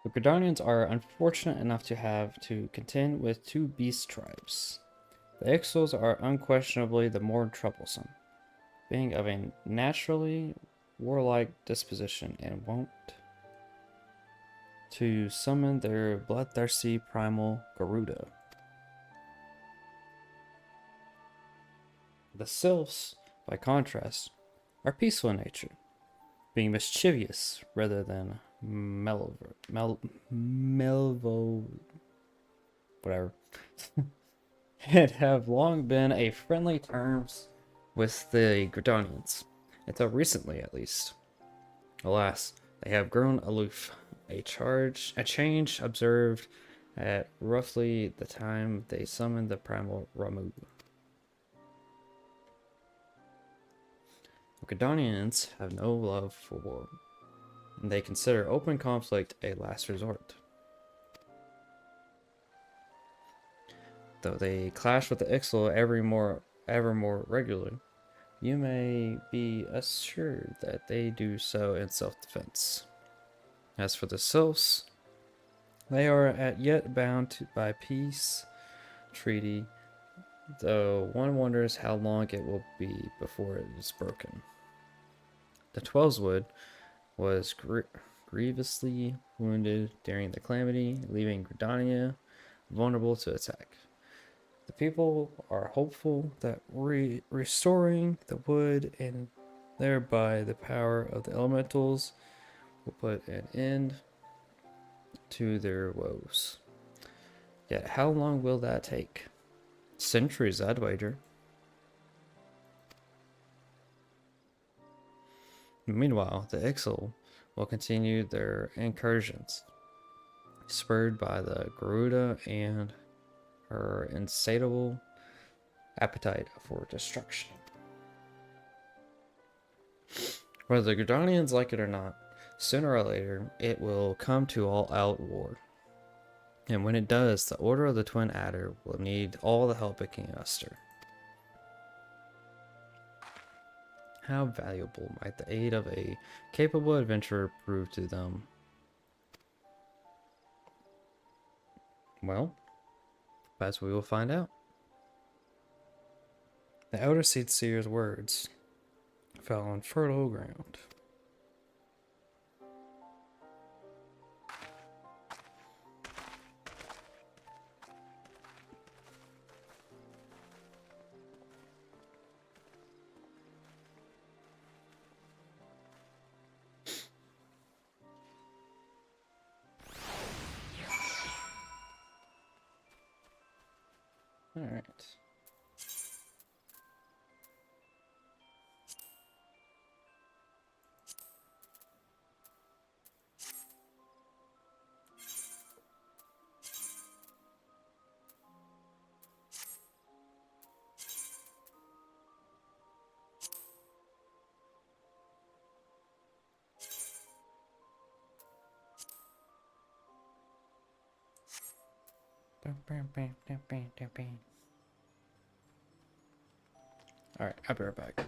The Gridanians are unfortunate enough to have to contend with two beast tribes. The Ixals are unquestionably the more troublesome, being of a naturally warlike disposition and wont to summon their bloodthirsty primal Garuda. The Sylphs, by contrast, are peaceful in nature, being mischievous rather than whatever, and have long been a friendly terms with the Gridanians, until recently at least. Alas, they have grown aloof, a change observed at roughly the time they summoned the primal Ramu. The Gridanians have no love for war, and they consider open conflict a last resort. Though they clash with the Ixal ever more regularly, you may be assured that they do so in self-defense. As for the Sylphs, they are as yet bound by peace treaty, though one wonders how long it will be before it is broken. The Twelveswood was grievously wounded during the calamity, leaving Gridania vulnerable to attack. The people are hopeful that restoring the wood and thereby the power of the elementals will put an end to their woes. Yet how long will that take? Centuries, I'd wager. Meanwhile, the Ixal will continue their incursions, spurred by the Garuda and her insatiable appetite for destruction. Whether the Gridanians like it or not, sooner or later, it will come to all-out war. And when it does, the Order of the Twin Adder will need all the help it can muster. How valuable might the aid of a capable adventurer prove to them? Well, as we will find out. The Elder Seedseer's words fell on fertile ground. All right. All right, I'll be right back.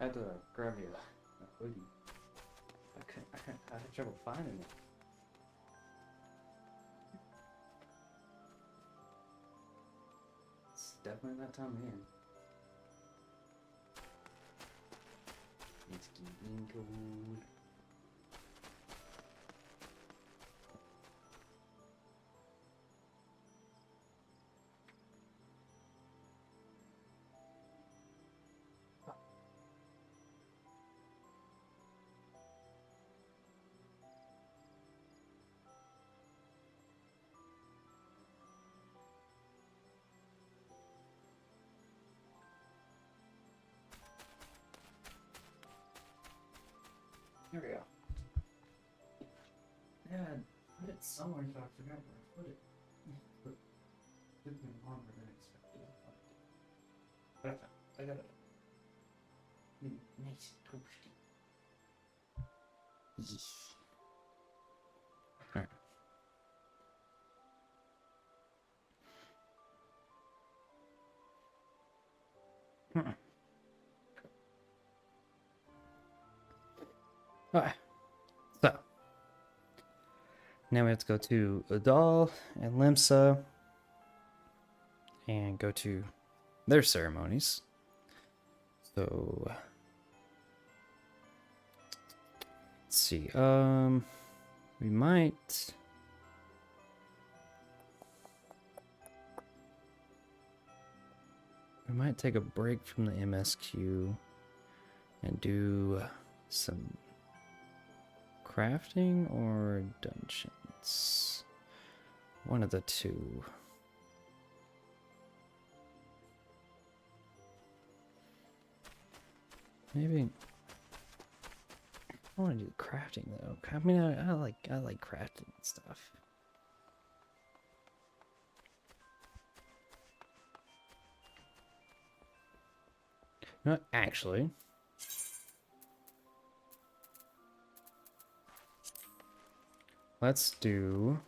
I had to grab me a hoodie. I had trouble finding it. It's definitely that time of year. It's getting cold. Here we go. Yeah, I put it somewhere, so I forgot where I put it. But it took me longer than expected. But I got it. Nice and toasty. Yes. Alright. Alright. So now we have to go to Adal and Limsa and go to their ceremonies. So let's see. We might take a break from the MSQ and do some crafting or dungeons. One of the two. Maybe I want to do crafting though. I mean, I like crafting and stuff. No, actually, let's do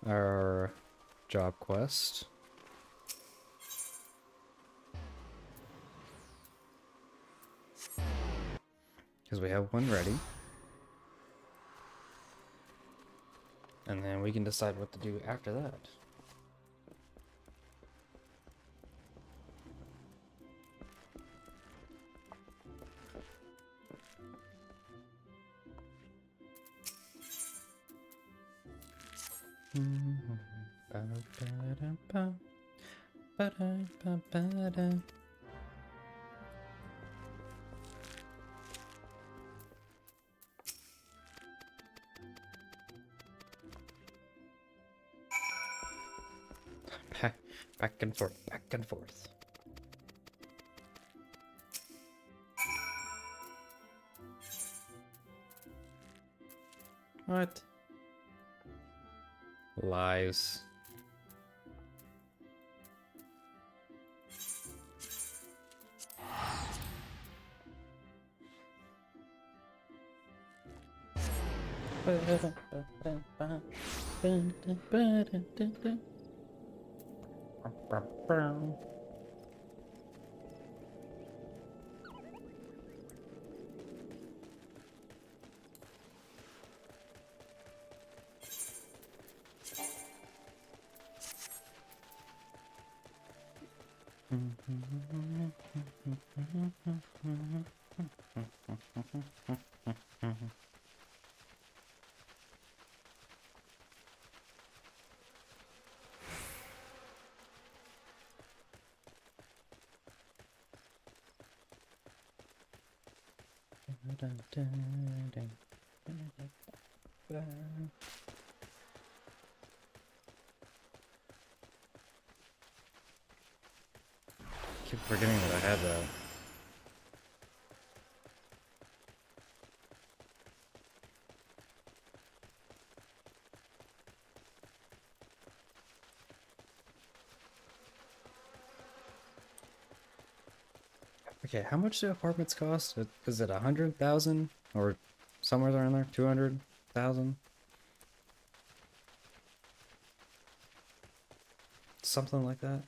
our job quest. Because we have one ready. And then we can decide what to do after that. Back and forth, back and forth. What? Lies. Keep forgetting that I had that. Okay, how much do apartments cost? Is it 100,000 or somewhere around there? 200,000? Something like that.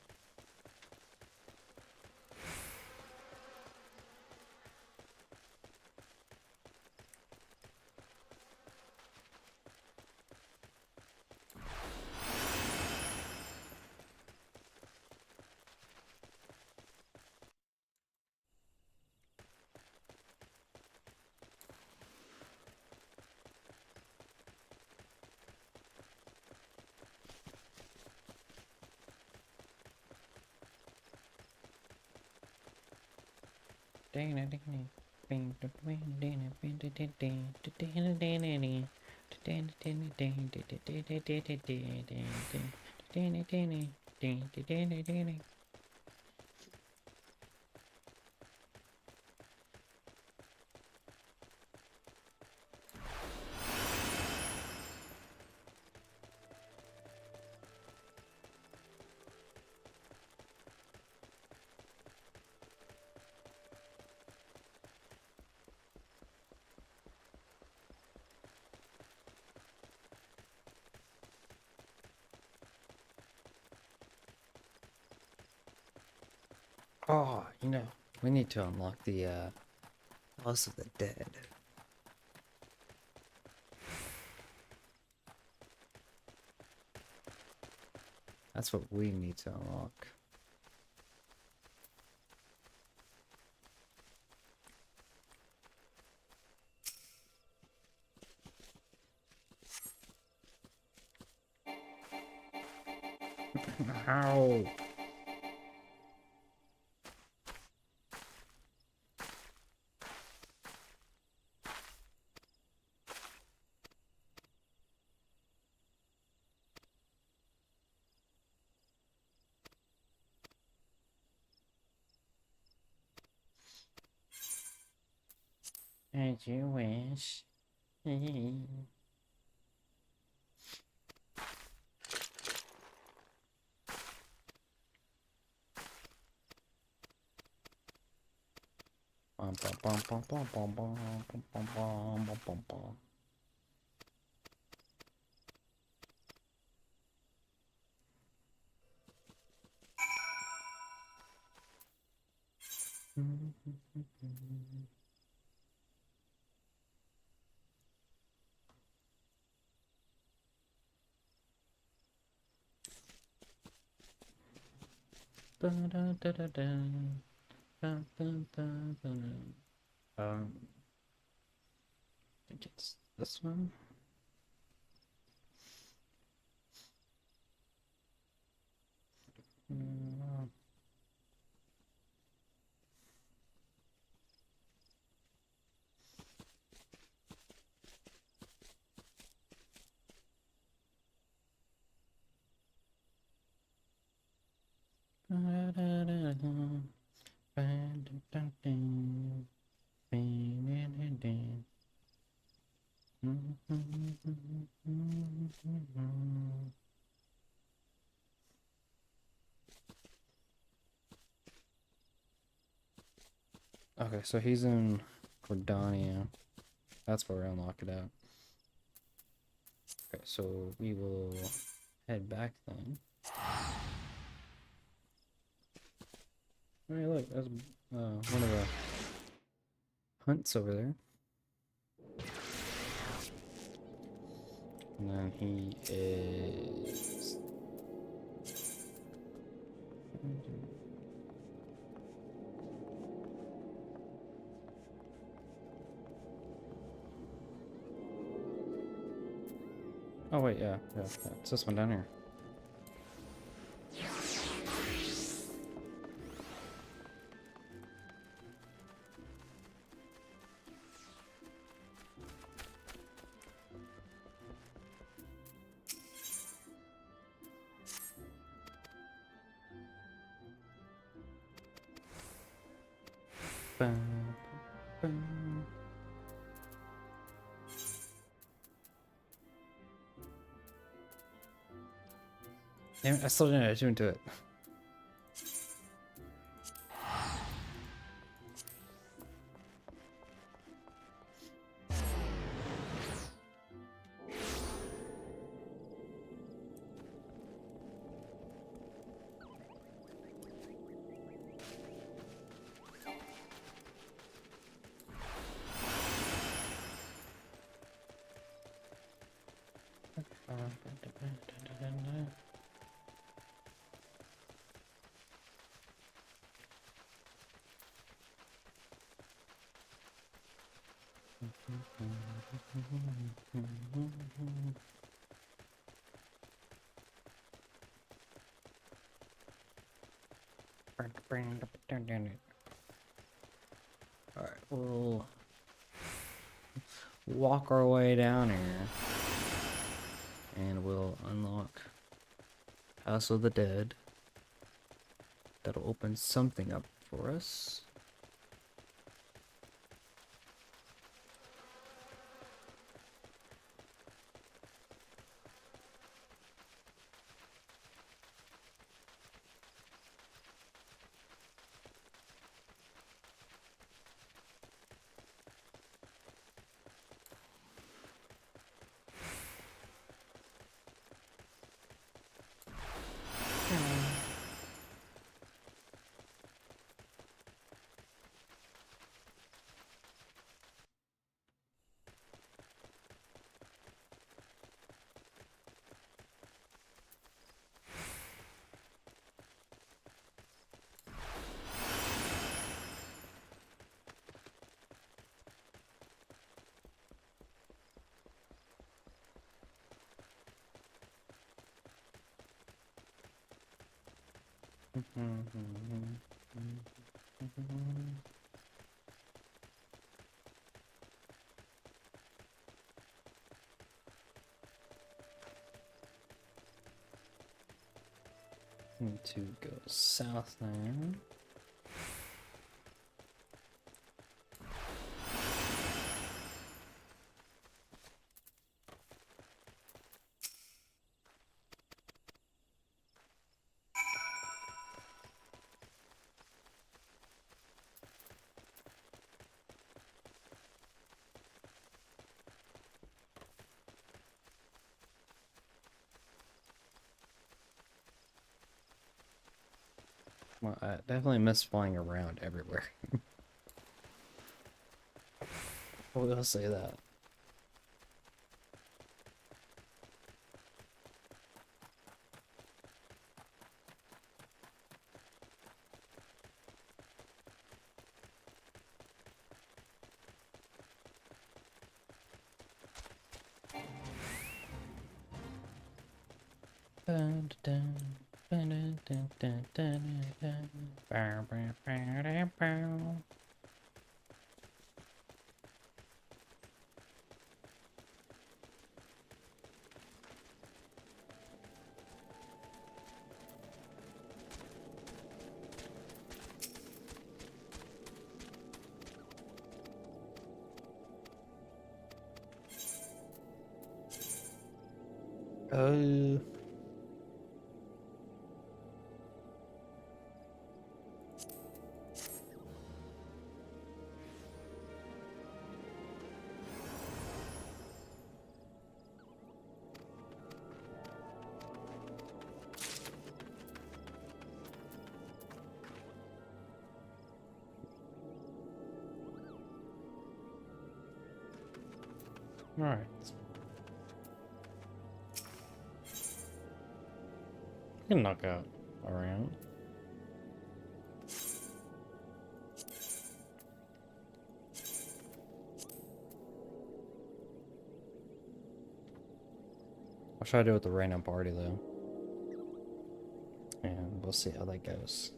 Oh, you know, we need to unlock the House of the Dead. That's what we need to unlock. Ow. As you wish. Bum, bum, bum, bum, bum, bum, bum, bum, bum, bum, bum, bum. Ba-da-da-da-da. Ba-ba-ba-ba. I think it's this one. Mm. Ba-da-da-da. Ba-da-da-da. Ba-da-da-da. Okay, so he's in Cordania. That's where we unlock it out. Okay, so we will head back then. Hey, look, that's one of the hunts over there. And then he is... Oh wait, yeah, it's this one down here. Bum, bum. Damn it, I still didn't attune to it. we'll walk our way down here. And we'll unlock House of the Dead. That'll open something up for us. Need to go south there. Well, I definitely miss flying around everywhere. We'll say that. Oh. All right. You can knock out around. I'll try to do it with the random party though. And we'll see how that goes.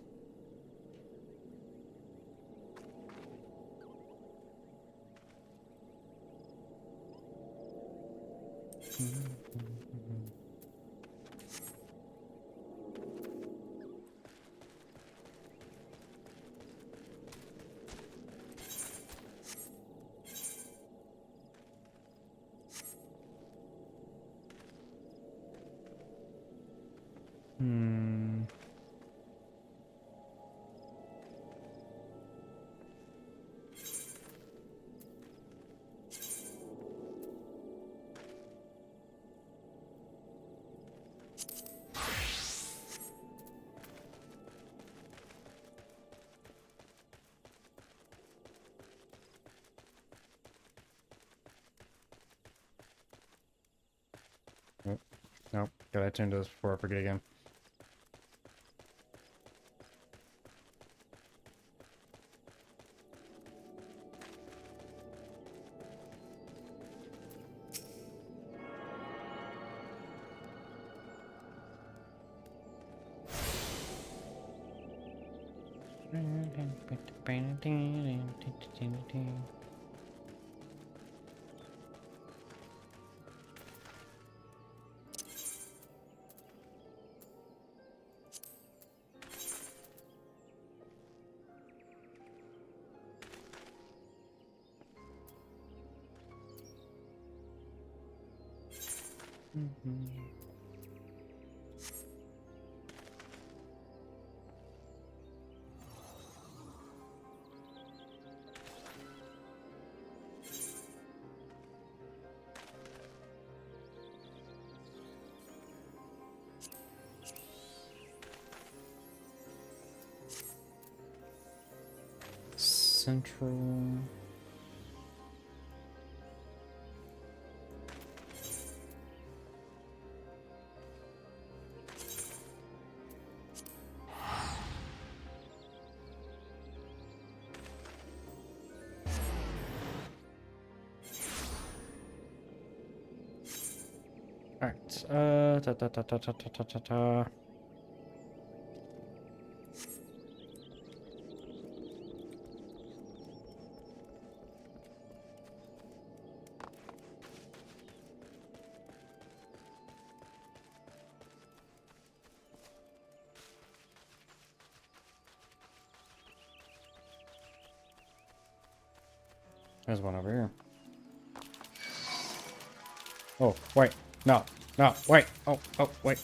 Nope. Gotta turn to this before I forget again. Central. All right. There's one over here. Oh, wait. No. No, wait. Oh, wait.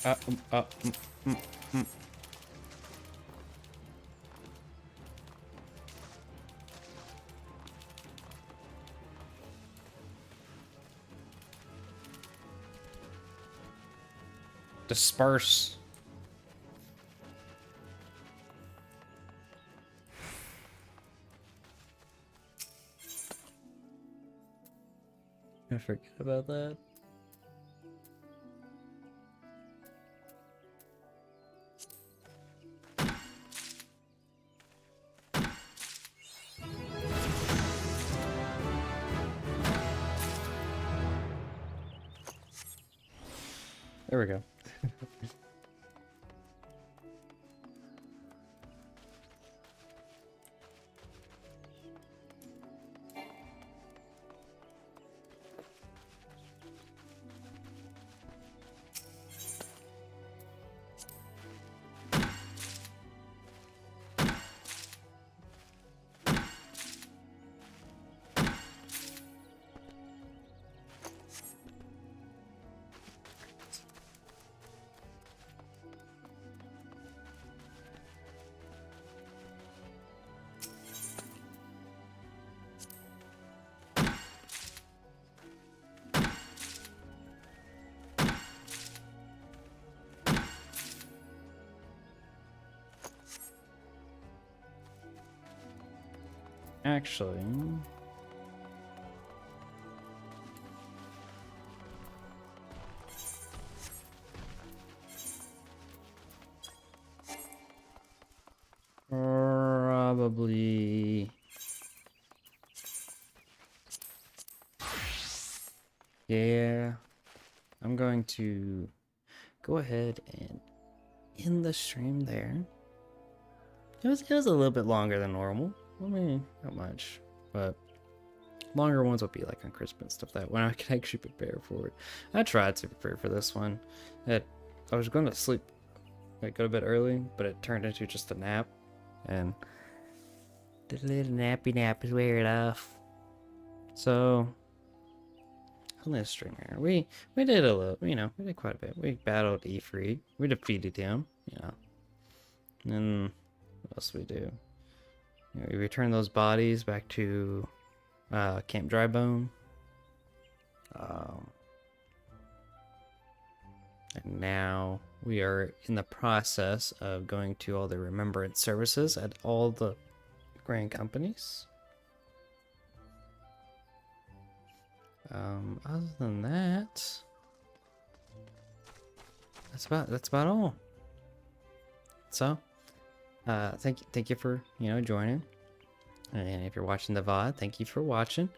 Disperse. I forget about that. There we go. Actually, probably, yeah, I'm going to go ahead and end the stream there. It was a little bit longer than normal. I mean, not much, but longer ones will be like on Christmas and stuff that when I can actually prepare for it. I tried to prepare for this one. I was going to sleep, like go to bed early, but it turned into just a nap, and the little nappy nap is wearing off. So on this stream here, we did a little, we did quite a bit. We battled E3, we defeated him, and then what else we do? We return those bodies back to Camp Drybone. And now we are in the process of going to all the remembrance services at all the grand companies. Other than that, that's about all. So thank you for joining, and if you're watching the VOD, thank you for watching,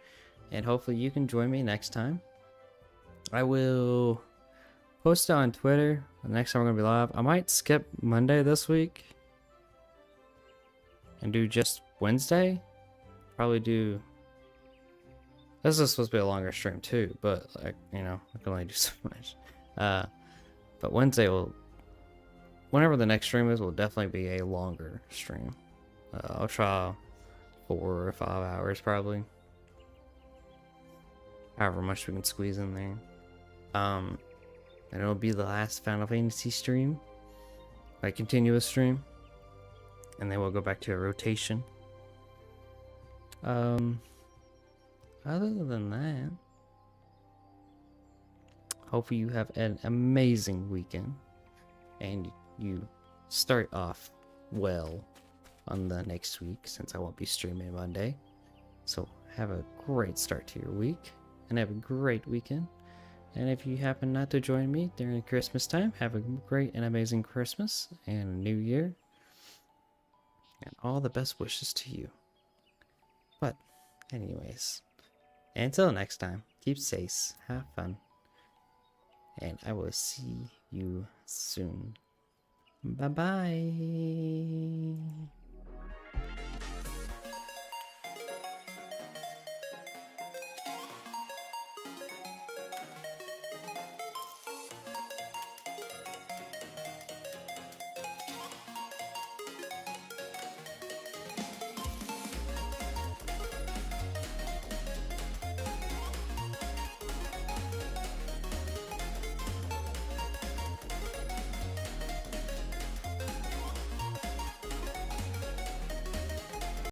and hopefully you can join me next time. I will post it on Twitter the next time we're gonna be live. I might skip Monday this week and do just Wednesday, probably do. This is supposed to be a longer stream too, but like, you know, I can only do so much. But Wednesday will, whenever the next stream is, will definitely be a longer stream. I'll try 4 or 5 hours probably. However much we can squeeze in there. And it'll be the last Final Fantasy stream, like continuous stream, and then we'll go back to a rotation. Other than that, hopefully you have an amazing weekend and you start off well on the next week, since I won't be streaming Monday. So have a great start to your week and have a great weekend. And if you happen not to join me during Christmas time, have a great and amazing Christmas and New Year. And all the best wishes to you. But anyways, until next time, keep safe, have fun, and I will see you soon. Bye-bye.